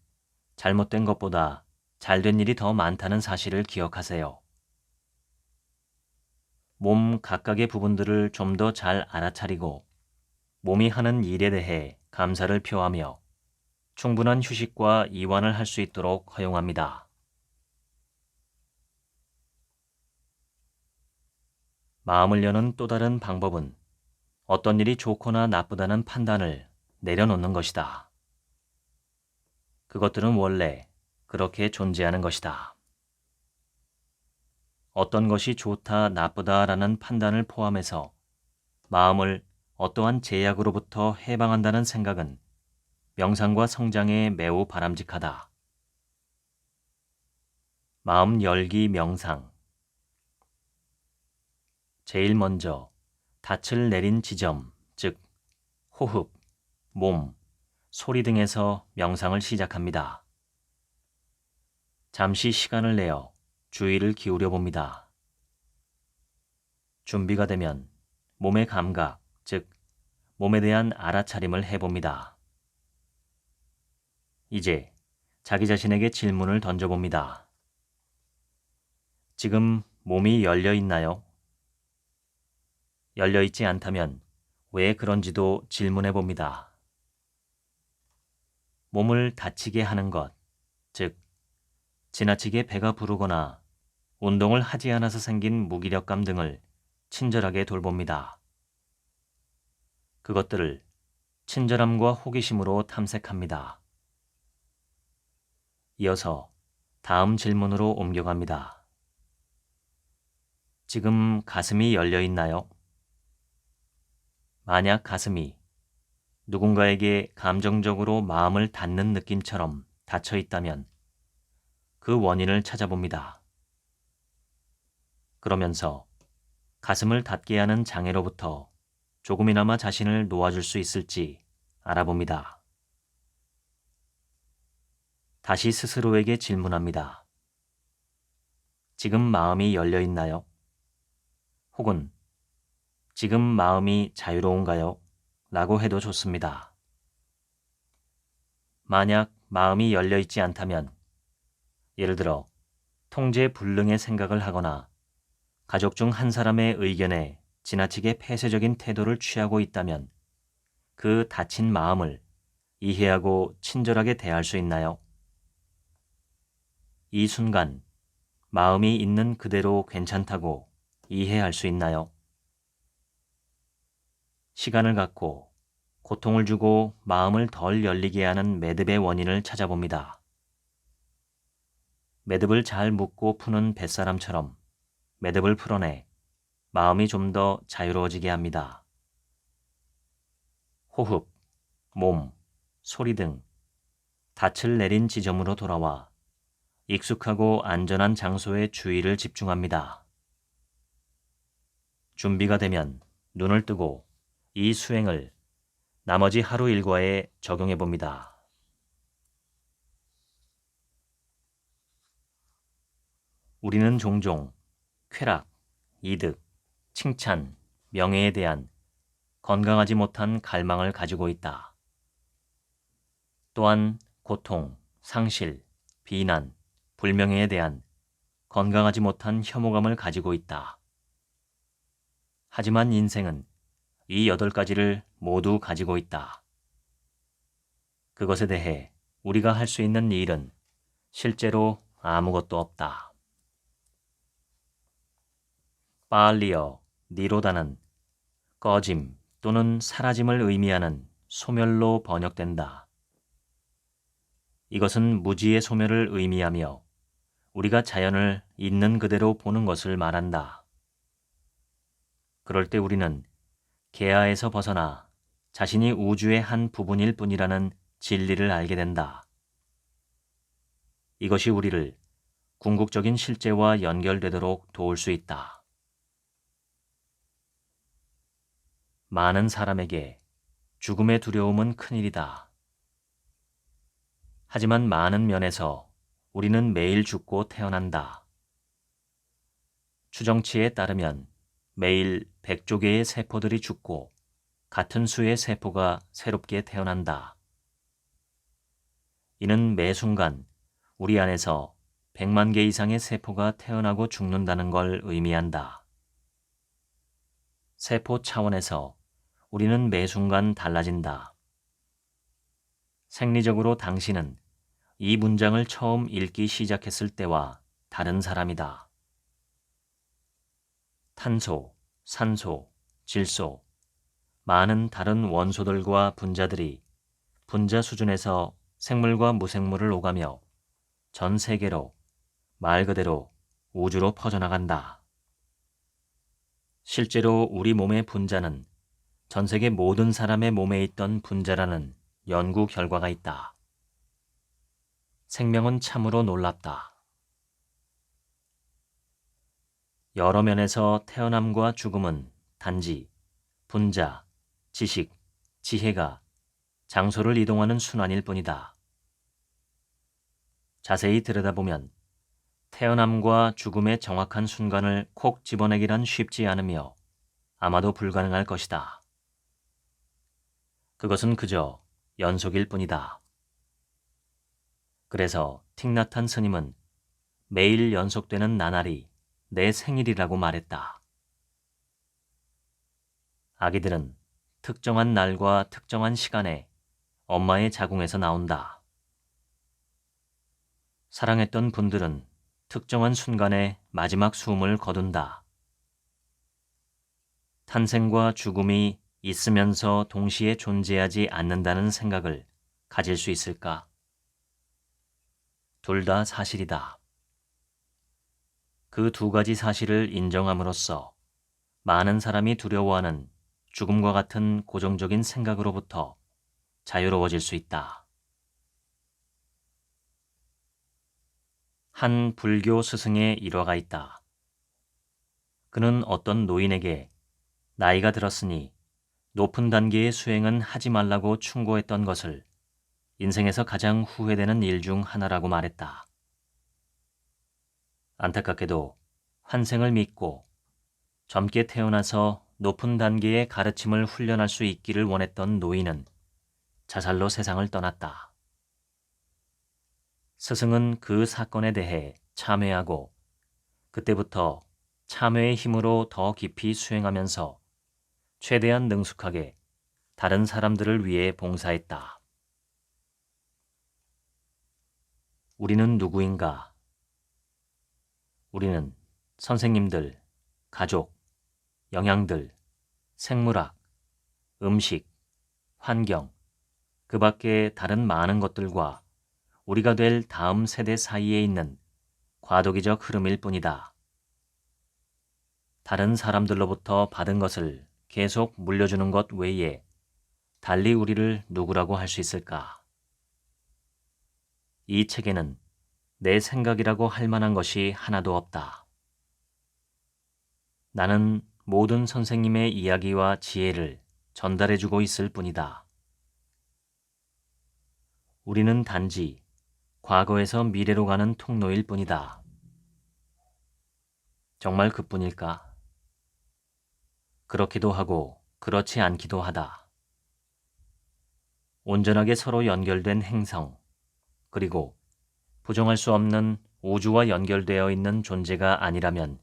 잘못된 것보다 잘된 일이 더 많다는 사실을 기억하세요. 몸 각각의 부분들을 좀 더 잘 알아차리고 몸이 하는 일에 대해 감사를 표하며 충분한 휴식과 이완을 할 수 있도록 허용합니다. 마음을 여는 또 다른 방법은 어떤 일이 좋거나 나쁘다는 판단을 내려놓는 것이다. 그것들은 원래 그렇게 존재하는 것이다. 어떤 것이 좋다, 나쁘다라는 판단을 포함해서 마음을 어떠한 제약으로부터 해방한다는 생각은 명상과 성장에 매우 바람직하다. 마음 열기 명상. 제일 먼저 닻을 내린 지점, 즉 호흡, 몸, 소리 등에서 명상을 시작합니다. 잠시 시간을 내어 주의를 기울여 봅니다. 준비가 되면 몸의 감각, 즉 몸에 대한 알아차림을 해봅니다. 이제 자기 자신에게 질문을 던져봅니다. 지금 몸이 열려 있나요? 열려 있지 않다면 왜 그런지도 질문해 봅니다. 몸을 다치게 하는 것, 즉 지나치게 배가 부르거나 운동을 하지 않아서 생긴 무기력감 등을 친절하게 돌봅니다. 그것들을 친절함과 호기심으로 탐색합니다. 이어서 다음 질문으로 옮겨갑니다. 지금 가슴이 열려 있나요? 만약 가슴이 누군가에게 감정적으로 마음을 닫는 느낌처럼 닫혀 있다면 그 원인을 찾아봅니다. 그러면서 가슴을 닫게 하는 장애로부터 조금이나마 자신을 놓아줄 수 있을지 알아봅니다. 다시 스스로에게 질문합니다. 지금 마음이 열려 있나요? 혹은 지금 마음이 자유로운가요? 라고 해도 좋습니다. 만약 마음이 열려 있지 않다면 예를 들어 통제 불능의 생각을 하거나 가족 중 한 사람의 의견에 지나치게 폐쇄적인 태도를 취하고 있다면 그 닫힌 마음을 이해하고 친절하게 대할 수 있나요? 이 순간 마음이 있는 그대로 괜찮다고 이해할 수 있나요? 시간을 갖고 고통을 주고 마음을 덜 열리게 하는 매듭의 원인을 찾아봅니다. 매듭을 잘 묶고 푸는 뱃사람처럼 매듭을 풀어내 마음이 좀 더 자유로워지게 합니다. 호흡, 몸, 소리 등 닻을 내린 지점으로 돌아와 익숙하고 안전한 장소에 주의를 집중합니다. 준비가 되면 눈을 뜨고 이 수행을 나머지 하루 일과에 적용해 봅니다. 우리는 종종 쾌락, 이득, 칭찬, 명예에 대한 건강하지 못한 갈망을 가지고 있다. 또한 고통, 상실, 비난, 불명예에 대한 건강하지 못한 혐오감을 가지고 있다. 하지만 인생은 이 8가지를 모두 가지고 있다. 그것에 대해 우리가 할 수 있는 일은 실제로 아무것도 없다. 빨리어, 니로다는 꺼짐 또는 사라짐을 의미하는 소멸로 번역된다. 이것은 무지의 소멸을 의미하며 우리가 자연을 있는 그대로 보는 것을 말한다. 그럴 때 우리는 개화에서 벗어나 자신이 우주의 한 부분일 뿐이라는 진리를 알게 된다. 이것이 우리를 궁극적인 실제와 연결되도록 도울 수 있다. 많은 사람에게 죽음의 두려움은 큰일이다. 하지만 많은 면에서 우리는 매일 죽고 태어난다. 추정치에 따르면 매일 100조 개의 세포들이 죽고 같은 수의 세포가 새롭게 태어난다. 이는 매 순간 우리 안에서 100만 개 이상의 세포가 태어나고 죽는다는 걸 의미한다. 세포 차원에서 우리는 매 순간 달라진다. 생리적으로 당신은 이 문장을 처음 읽기 시작했을 때와 다른 사람이다. 탄소, 산소, 질소, 많은 다른 원소들과 분자들이 분자 수준에서 생물과 무생물을 오가며 전 세계로, 말 그대로 우주로 퍼져나간다. 실제로 우리 몸의 분자는 전 세계 모든 사람의 몸에 있던 분자라는 연구 결과가 있다. 생명은 참으로 놀랍다. 여러 면에서 태어남과 죽음은 단지 분자, 지식, 지혜가 장소를 이동하는 순환일 뿐이다. 자세히 들여다보면 태어남과 죽음의 정확한 순간을 콕 집어내기란 쉽지 않으며 아마도 불가능할 것이다. 그것은 그저 연속일 뿐이다. 그래서 틱나탄 스님은 매일 연속되는 나날이 내 생일이라고 말했다. 아기들은 특정한 날과 특정한 시간에 엄마의 자궁에서 나온다. 사랑했던 분들은 특정한 순간에 마지막 숨을 거둔다. 탄생과 죽음이 있으면서 동시에 존재하지 않는다는 생각을 가질 수 있을까? 둘 다 사실이다. 그 두 가지 사실을 인정함으로써 많은 사람이 두려워하는 죽음과 같은 고정적인 생각으로부터 자유로워질 수 있다. 한 불교 스승의 일화가 있다. 그는 어떤 노인에게 나이가 들었으니 높은 단계의 수행은 하지 말라고 충고했던 것을 인생에서 가장 후회되는 일 중 하나라고 말했다. 안타깝게도 환생을 믿고 젊게 태어나서 높은 단계의 가르침을 훈련할 수 있기를 원했던 노인은 자살로 세상을 떠났다. 스승은 그 사건에 대해 참회하고 그때부터 참회의 힘으로 더 깊이 수행하면서 최대한 능숙하게 다른 사람들을 위해 봉사했다. 우리는 누구인가? 우리는 선생님들, 가족, 영양들, 생물학, 음식, 환경, 그 밖에 다른 많은 것들과 우리가 될 다음 세대 사이에 있는 과도기적 흐름일 뿐이다. 다른 사람들로부터 받은 것을 계속 물려주는 것 외에 달리 우리를 누구라고 할 수 있을까? 이 책에는 내 생각이라고 할 만한 것이 하나도 없다. 나는 모든 선생님의 이야기와 지혜를 전달해주고 있을 뿐이다. 우리는 단지 과거에서 미래로 가는 통로일 뿐이다. 정말 그뿐일까? 그렇기도 하고 그렇지 않기도 하다. 온전하게 서로 연결된 행성, 그리고 부정할 수 없는 우주와 연결되어 있는 존재가 아니라면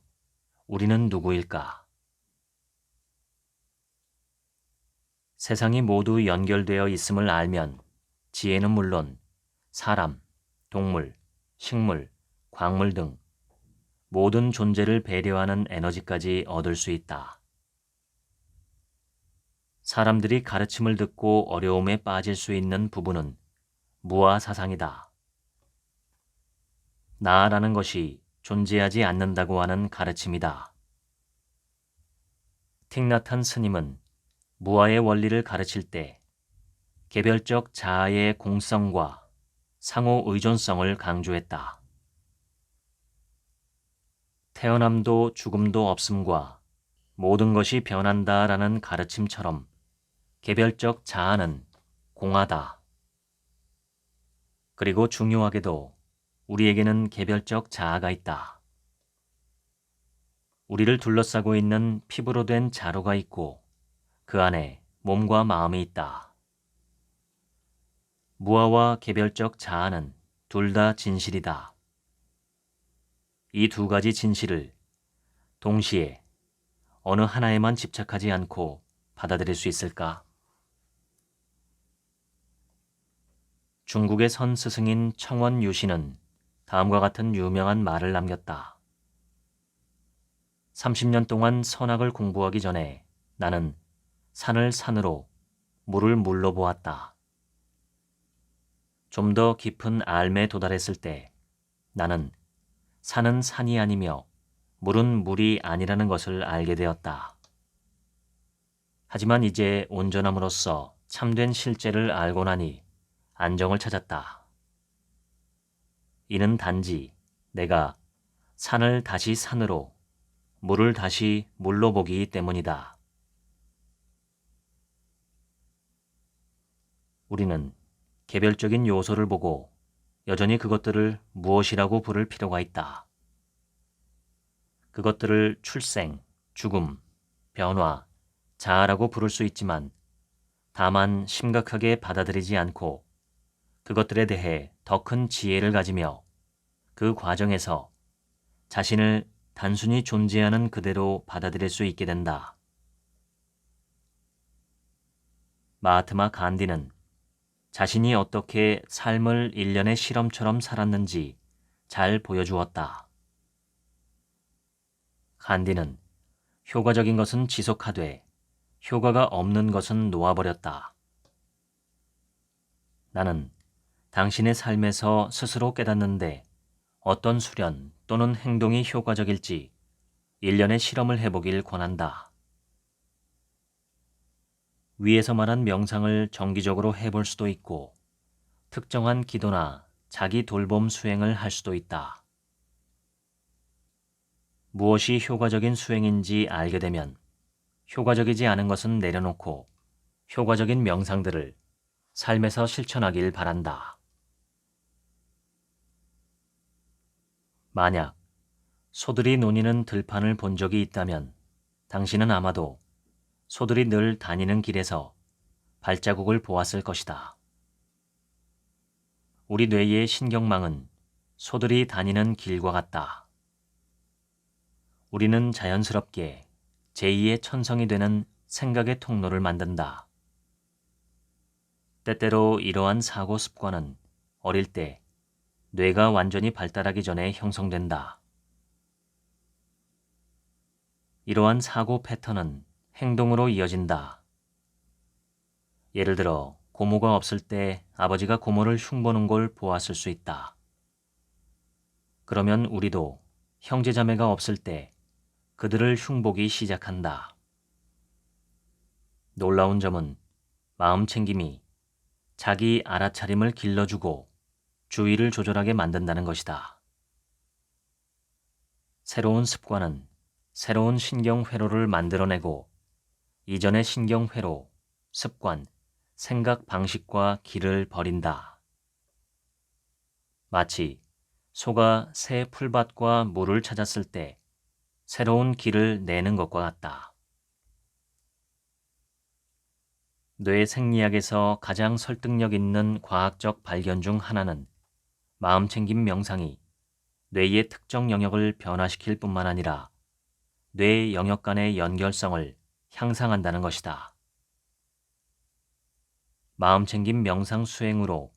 우리는 누구일까? 세상이 모두 연결되어 있음을 알면 지혜는 물론 사람, 동물, 식물, 광물 등 모든 존재를 배려하는 에너지까지 얻을 수 있다. 사람들이 가르침을 듣고 어려움에 빠질 수 있는 부분은 무아 사상이다. 나라는 것이 존재하지 않는다고 하는 가르침이다. 틱나탄 스님은 무아의 원리를 가르칠 때 개별적 자아의 공성과 상호 의존성을 강조했다. 태어남도 죽음도 없음과 모든 것이 변한다라는 가르침처럼 개별적 자아는 공하다. 그리고 중요하게도 우리에게는 개별적 자아가 있다. 우리를 둘러싸고 있는 피부로 된 자루가 있고 그 안에 몸과 마음이 있다. 무아와 개별적 자아는 둘 다 진실이다. 이 두 가지 진실을 동시에 어느 하나에만 집착하지 않고 받아들일 수 있을까? 중국의 선 스승인 청원 유씨는 다음과 같은 유명한 말을 남겼다. 30년 동안 선학을 공부하기 전에 나는 산을 산으로, 물을 물로 보았다. 좀 더 깊은 알매에 도달했을 때 나는 산은 산이 아니며 물은 물이 아니라는 것을 알게 되었다. 하지만 이제 온전함으로써 참된 실제를 알고 나니 안정을 찾았다. 이는 단지 내가 산을 다시 산으로, 물을 다시 물로 보기 때문이다. 우리는 개별적인 요소를 보고 여전히 그것들을 무엇이라고 부를 필요가 있다. 그것들을 출생, 죽음, 변화, 자아라고 부를 수 있지만 다만 심각하게 받아들이지 않고 그것들에 대해 더 큰 지혜를 가지며 그 과정에서 자신을 단순히 존재하는 그대로 받아들일 수 있게 된다. 마하트마 간디는 자신이 어떻게 삶을 일련의 실험처럼 살았는지 잘 보여주었다. 간디는 효과적인 것은 지속하되 효과가 없는 것은 놓아버렸다. 나는 당신의 삶에서 스스로 깨닫는데 어떤 수련 또는 행동이 효과적일지 일련의 실험을 해보길 권한다. 위에서 말한 명상을 정기적으로 해볼 수도 있고 특정한 기도나 자기 돌봄 수행을 할 수도 있다. 무엇이 효과적인 수행인지 알게 되면 효과적이지 않은 것은 내려놓고 효과적인 명상들을 삶에서 실천하길 바란다. 만약 소들이 노니는 들판을 본 적이 있다면 당신은 아마도 소들이 늘 다니는 길에서 발자국을 보았을 것이다. 우리 뇌의 신경망은 소들이 다니는 길과 같다. 우리는 자연스럽게 제2의 천성이 되는 생각의 통로를 만든다. 때때로 이러한 사고 습관은 어릴 때 뇌가 완전히 발달하기 전에 형성된다. 이러한 사고 패턴은 행동으로 이어진다. 예를 들어 고모가 없을 때 아버지가 고모를 흉보는 걸 보았을 수 있다. 그러면 우리도 형제자매가 없을 때 그들을 흉보기 시작한다. 놀라운 점은 마음 챙김이 자기 알아차림을 길러주고 주의를 조절하게 만든다는 것이다. 새로운 습관은 새로운 신경회로를 만들어내고 이전의 신경회로, 습관, 생각 방식과 길을 버린다. 마치 소가 새 풀밭과 물을 찾았을 때 새로운 길을 내는 것과 같다. 뇌 생리학에서 가장 설득력 있는 과학적 발견 중 하나는 마음챙김 명상이 뇌의 특정 영역을 변화시킬 뿐만 아니라 뇌 영역 간의 연결성을 향상한다는 것이다. 마음챙김 명상 수행으로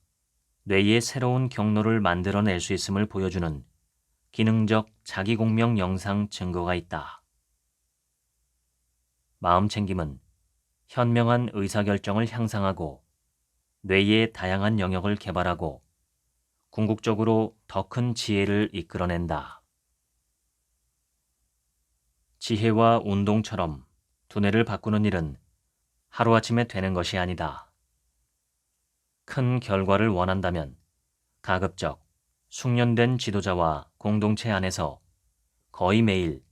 뇌의 새로운 경로를 만들어낼 수 있음을 보여주는 기능적 자기공명 영상 증거가 있다. 마음챙김은 현명한 의사결정을 향상하고 뇌의 다양한 영역을 개발하고 궁극적으로 더 큰 지혜를 이끌어낸다. 지혜와 운동처럼 두뇌를 바꾸는 일은 하루아침에 되는 것이 아니다. 큰 결과를 원한다면 가급적 숙련된 지도자와 공동체 안에서 거의 매일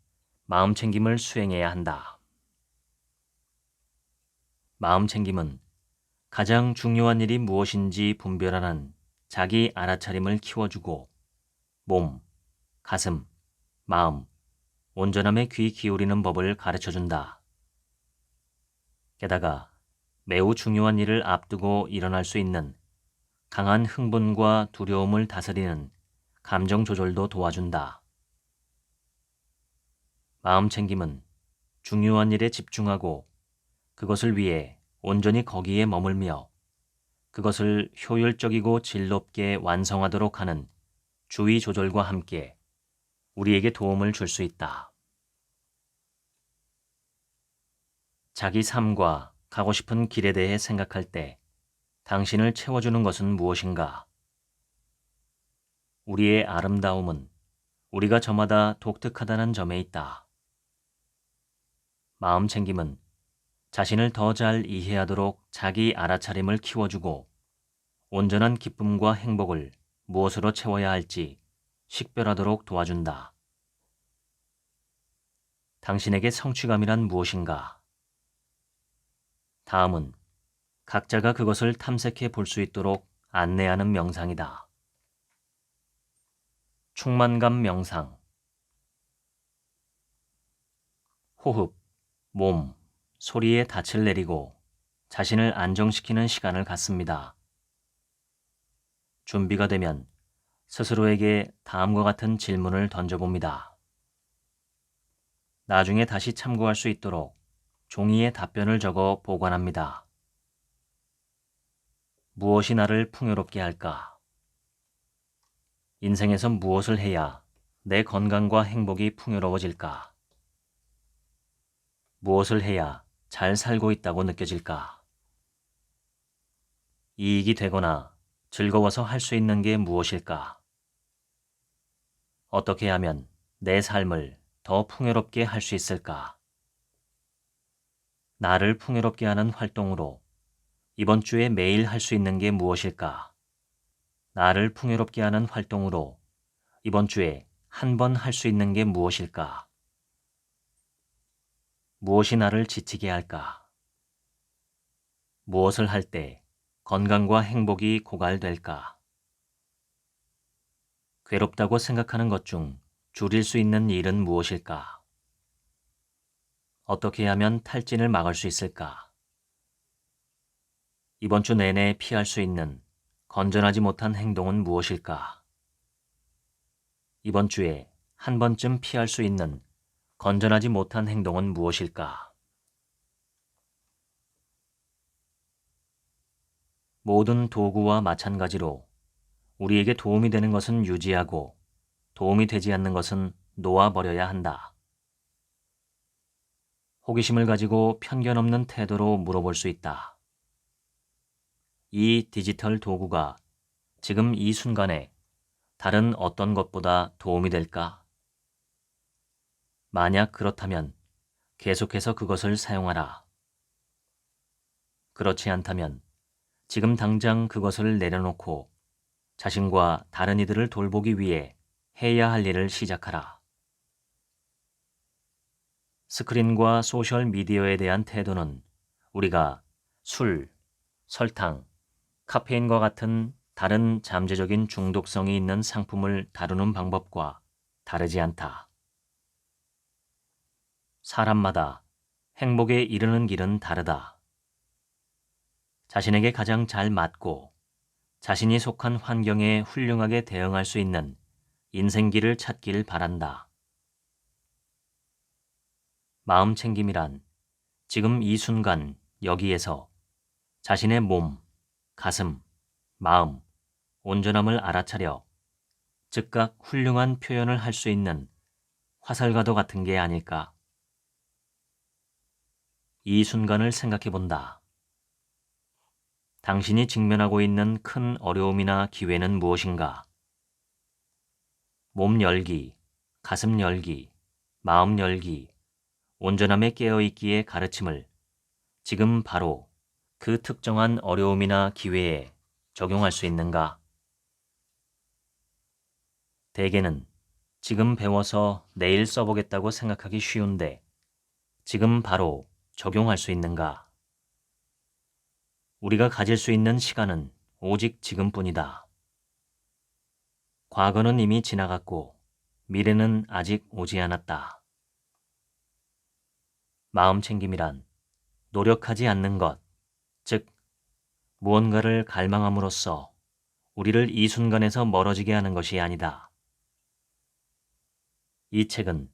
마음챙김을 수행해야 한다. 마음챙김은 가장 중요한 일이 무엇인지 분별하는 자기 알아차림을 키워주고 몸, 가슴, 마음, 온전함에 귀 기울이는 법을 가르쳐준다. 게다가 매우 중요한 일을 앞두고 일어날 수 있는 강한 흥분과 두려움을 다스리는 감정 조절도 도와준다. 마음챙김은 중요한 일에 집중하고 그것을 위해 온전히 거기에 머물며 그것을 효율적이고 질 높게 완성하도록 하는 주의 조절과 함께 우리에게 도움을 줄 수 있다. 자기 삶과 가고 싶은 길에 대해 생각할 때 당신을 채워주는 것은 무엇인가? 우리의 아름다움은 우리가 저마다 독특하다는 점에 있다. 마음챙김은 자신을 더 잘 이해하도록 자기 알아차림을 키워주고 온전한 기쁨과 행복을 무엇으로 채워야 할지 식별하도록 도와준다. 당신에게 성취감이란 무엇인가? 다음은 각자가 그것을 탐색해 볼 수 있도록 안내하는 명상이다. 충만감 명상. 호흡, 몸, 소리에 닻을 내리고 자신을 안정시키는 시간을 갖습니다. 준비가 되면 스스로에게 다음과 같은 질문을 던져봅니다. 나중에 다시 참고할 수 있도록 종이에 답변을 적어 보관합니다. 무엇이 나를 풍요롭게 할까? 인생에서 무엇을 해야 내 건강과 행복이 풍요로워질까? 무엇을 해야 잘 살고 있다고 느껴질까? 이익이 되거나 즐거워서 할 수 있는 게 무엇일까? 어떻게 하면 내 삶을 더 풍요롭게 할 수 있을까? 나를 풍요롭게 하는 활동으로 이번 주에 매일 할 수 있는 게 무엇일까? 나를 풍요롭게 하는 활동으로 이번 주에 한 번 할 수 있는 게 무엇일까? 무엇이 나를 지치게 할까? 무엇을 할 때 건강과 행복이 고갈될까? 괴롭다고 생각하는 것 중 줄일 수 있는 일은 무엇일까? 어떻게 하면 탈진을 막을 수 있을까? 이번 주 내내 피할 수 있는 건전하지 못한 행동은 무엇일까? 이번 주에 한 번쯤 피할 수 있는 건전하지 못한 행동은 무엇일까? 모든 도구와 마찬가지로 우리에게 도움이 되는 것은 유지하고 도움이 되지 않는 것은 놓아버려야 한다. 호기심을 가지고 편견 없는 태도로 물어볼 수 있다. 이 디지털 도구가 지금 이 순간에 다른 어떤 것보다 도움이 될까? 만약 그렇다면 계속해서 그것을 사용하라. 그렇지 않다면 지금 당장 그것을 내려놓고 자신과 다른 이들을 돌보기 위해 해야 할 일을 시작하라. 스크린과 소셜 미디어에 대한 태도는 우리가 술, 설탕, 카페인과 같은 다른 잠재적인 중독성이 있는 상품을 다루는 방법과 다르지 않다. 사람마다 행복에 이르는 길은 다르다. 자신에게 가장 잘 맞고 자신이 속한 환경에 훌륭하게 대응할 수 있는 인생길을 찾길 바란다. 마음챙김이란 지금 이 순간 여기에서 자신의 몸, 가슴, 마음, 온전함을 알아차려 즉각 훌륭한 표현을 할 수 있는 화살과도 같은 게 아닐까. 이 순간을 생각해 본다. 당신이 직면하고 있는 큰 어려움이나 기회는 무엇인가? 몸 열기, 가슴 열기, 마음 열기, 온전함에 깨어있기의 가르침을 지금 바로 그 특정한 어려움이나 기회에 적용할 수 있는가? 대개는 지금 배워서 내일 써보겠다고 생각하기 쉬운데 지금 바로 적용할 수 있는가? 우리가 가질 수 있는 시간은 오직 지금뿐이다. 과거는 이미 지나갔고 미래는 아직 오지 않았다. 마음 챙김이란 노력하지 않는 것, 즉 무언가를 갈망함으로써 우리를 이 순간에서 멀어지게 하는 것이 아니다. 이 책은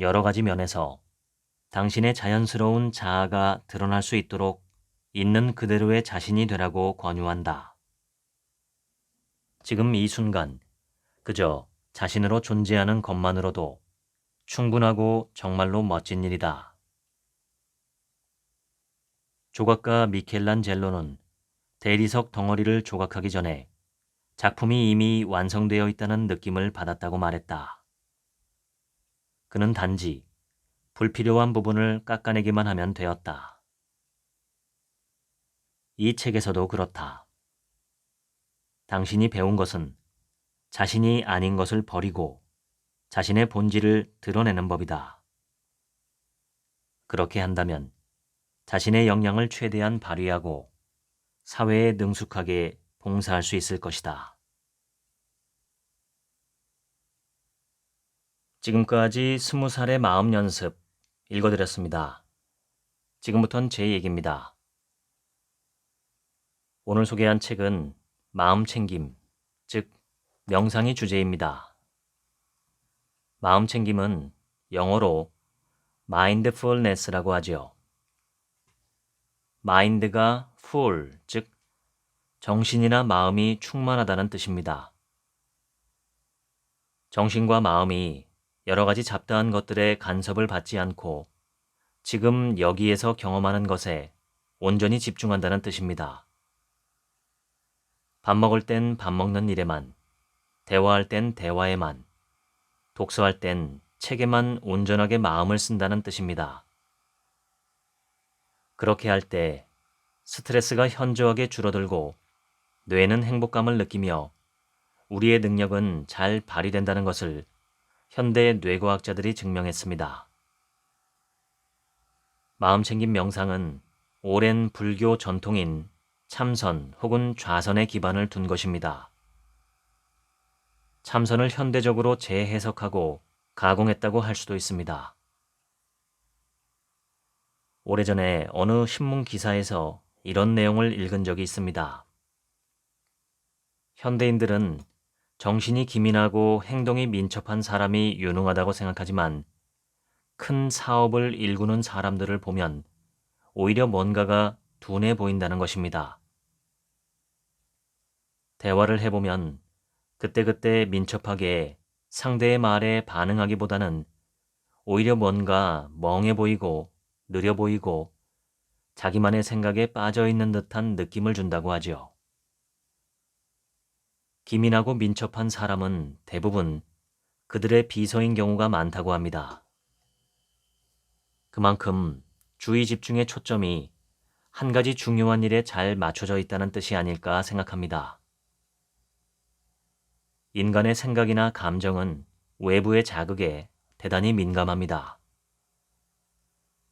여러 가지 면에서 당신의 자연스러운 자아가 드러날 수 있도록 있는 그대로의 자신이 되라고 권유한다. 지금 이 순간 그저 자신으로 존재하는 것만으로도 충분하고 정말로 멋진 일이다. 조각가 미켈란젤로는 대리석 덩어리를 조각하기 전에 작품이 이미 완성되어 있다는 느낌을 받았다고 말했다. 그는 단지 불필요한 부분을 깎아내기만 하면 되었다. 이 책에서도 그렇다. 당신이 배운 것은 자신이 아닌 것을 버리고 자신의 본질을 드러내는 법이다. 그렇게 한다면 자신의 역량을 최대한 발휘하고 사회에 능숙하게 봉사할 수 있을 것이다. 지금까지 20살의 마음 연습 읽어드렸습니다. 지금부턴 제 얘기입니다. 오늘 소개한 책은 마음 챙김, 즉 명상이 주제입니다. 마음 챙김은 영어로 mindfulness라고 하죠. mind가 full, 즉 정신이나 마음이 충만하다는 뜻입니다. 정신과 마음이 여러 가지 잡다한 것들의 간섭을 받지 않고 지금 여기에서 경험하는 것에 온전히 집중한다는 뜻입니다. 밥 먹을 땐 밥 먹는 일에만, 대화할 땐 대화에만, 독서할 땐 책에만 온전하게 마음을 쓴다는 뜻입니다. 그렇게 할 때 스트레스가 현저하게 줄어들고 뇌는 행복감을 느끼며 우리의 능력은 잘 발휘된다는 것을 현대 뇌과학자들이 증명했습니다. 마음챙김 명상은 오랜 불교 전통인 참선 혹은 좌선에 기반을 둔 것입니다. 참선을 현대적으로 재해석하고 가공했다고 할 수도 있습니다. 오래전에 어느 신문 기사에서 이런 내용을 읽은 적이 있습니다. 현대인들은 정신이 기민하고 행동이 민첩한 사람이 유능하다고 생각하지만 큰 사업을 일구는 사람들을 보면 오히려 뭔가가 둔해 보인다는 것입니다. 대화를 해보면 그때그때 민첩하게 상대의 말에 반응하기보다는 오히려 뭔가 멍해 보이고 느려 보이고 자기만의 생각에 빠져 있는 듯한 느낌을 준다고 하죠. 기민하고 민첩한 사람은 대부분 그들의 비서인 경우가 많다고 합니다. 그만큼 주의 집중의 초점이 한 가지 중요한 일에 잘 맞춰져 있다는 뜻이 아닐까 생각합니다. 인간의 생각이나 감정은 외부의 자극에 대단히 민감합니다.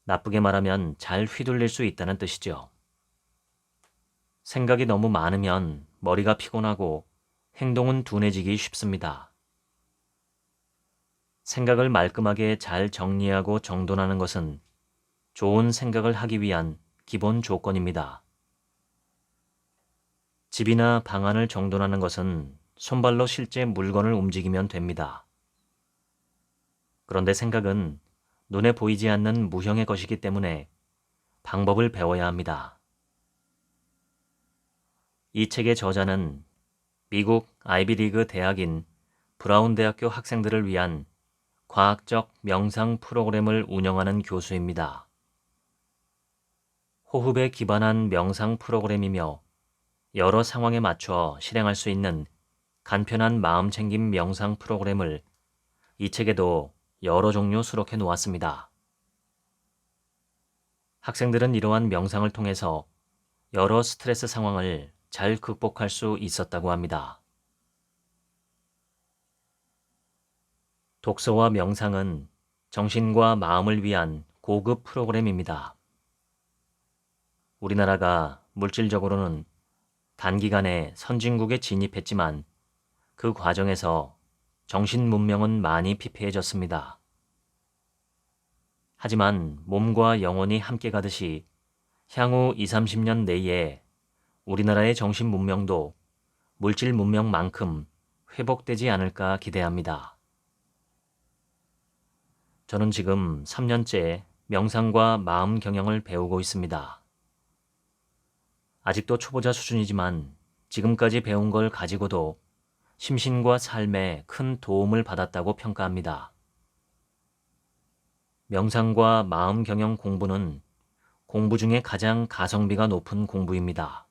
나쁘게 말하면 잘 휘둘릴 수 있다는 뜻이죠. 생각이 너무 많으면 머리가 피곤하고 행동은 둔해지기 쉽습니다. 생각을 말끔하게 잘 정리하고 정돈하는 것은 좋은 생각을 하기 위한 기본 조건입니다. 집이나 방안을 정돈하는 것은 손발로 실제 물건을 움직이면 됩니다. 그런데 생각은 눈에 보이지 않는 무형의 것이기 때문에 방법을 배워야 합니다. 이 책의 저자는 미국 아이비리그 대학인 브라운 대학교 학생들을 위한 과학적 명상 프로그램을 운영하는 교수입니다. 호흡에 기반한 명상 프로그램이며 여러 상황에 맞춰 실행할 수 있는 간편한 마음챙김 명상 프로그램을 이 책에도 여러 종류 수록해 놓았습니다. 학생들은 이러한 명상을 통해서 여러 스트레스 상황을 잘 극복할 수 있었다고 합니다. 독서와 명상은 정신과 마음을 위한 고급 프로그램입니다. 우리나라가 물질적으로는 단기간에 선진국에 진입했지만 그 과정에서 정신 문명은 많이 피폐해졌습니다. 하지만 몸과 영혼이 함께 가듯이 향후 20, 30년 내에 우리나라의 정신 문명도 물질 문명만큼 회복되지 않을까 기대합니다. 저는 지금 3년째 명상과 마음 경영을 배우고 있습니다. 아직도 초보자 수준이지만 지금까지 배운 걸 가지고도 심신과 삶에 큰 도움을 받았다고 평가합니다. 명상과 마음 경영 공부는 공부 중에 가장 가성비가 높은 공부입니다.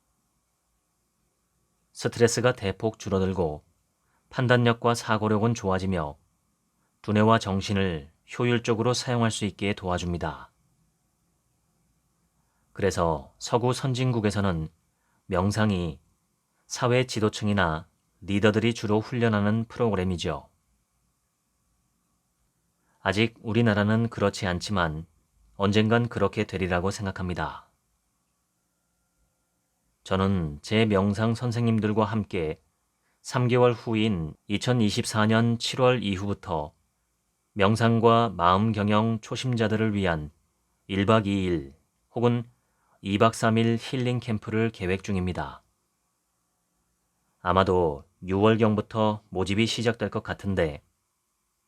스트레스가 대폭 줄어들고 판단력과 사고력은 좋아지며 두뇌와 정신을 효율적으로 사용할 수 있게 도와줍니다. 그래서 서구 선진국에서는 명상이 사회 지도층이나 리더들이 주로 훈련하는 프로그램이죠. 아직 우리나라는 그렇지 않지만 언젠간 그렇게 되리라고 생각합니다. 저는 제 명상 선생님들과 함께 3개월 후인 2024년 7월 이후부터 명상과 마음 경영 초심자들을 위한 1박 2일 혹은 2박 3일 힐링 캠프를 계획 중입니다. 아마도 6월경부터 모집이 시작될 것 같은데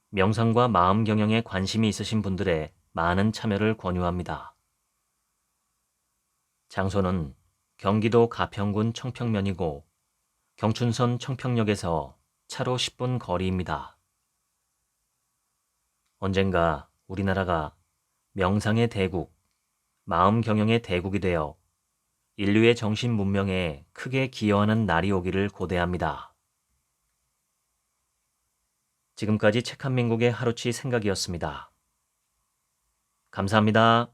명상과 마음 경영에 관심이 있으신 분들의 많은 참여를 권유합니다. 장소는 경기도 가평군 청평면이고 경춘선 청평역에서 차로 10분 거리입니다. 언젠가 우리나라가 명상의 대국, 마음 경영의 대국이 되어 인류의 정신 문명에 크게 기여하는 날이 오기를 고대합니다. 지금까지 책 한 민국의 하루치 생각이었습니다. 감사합니다.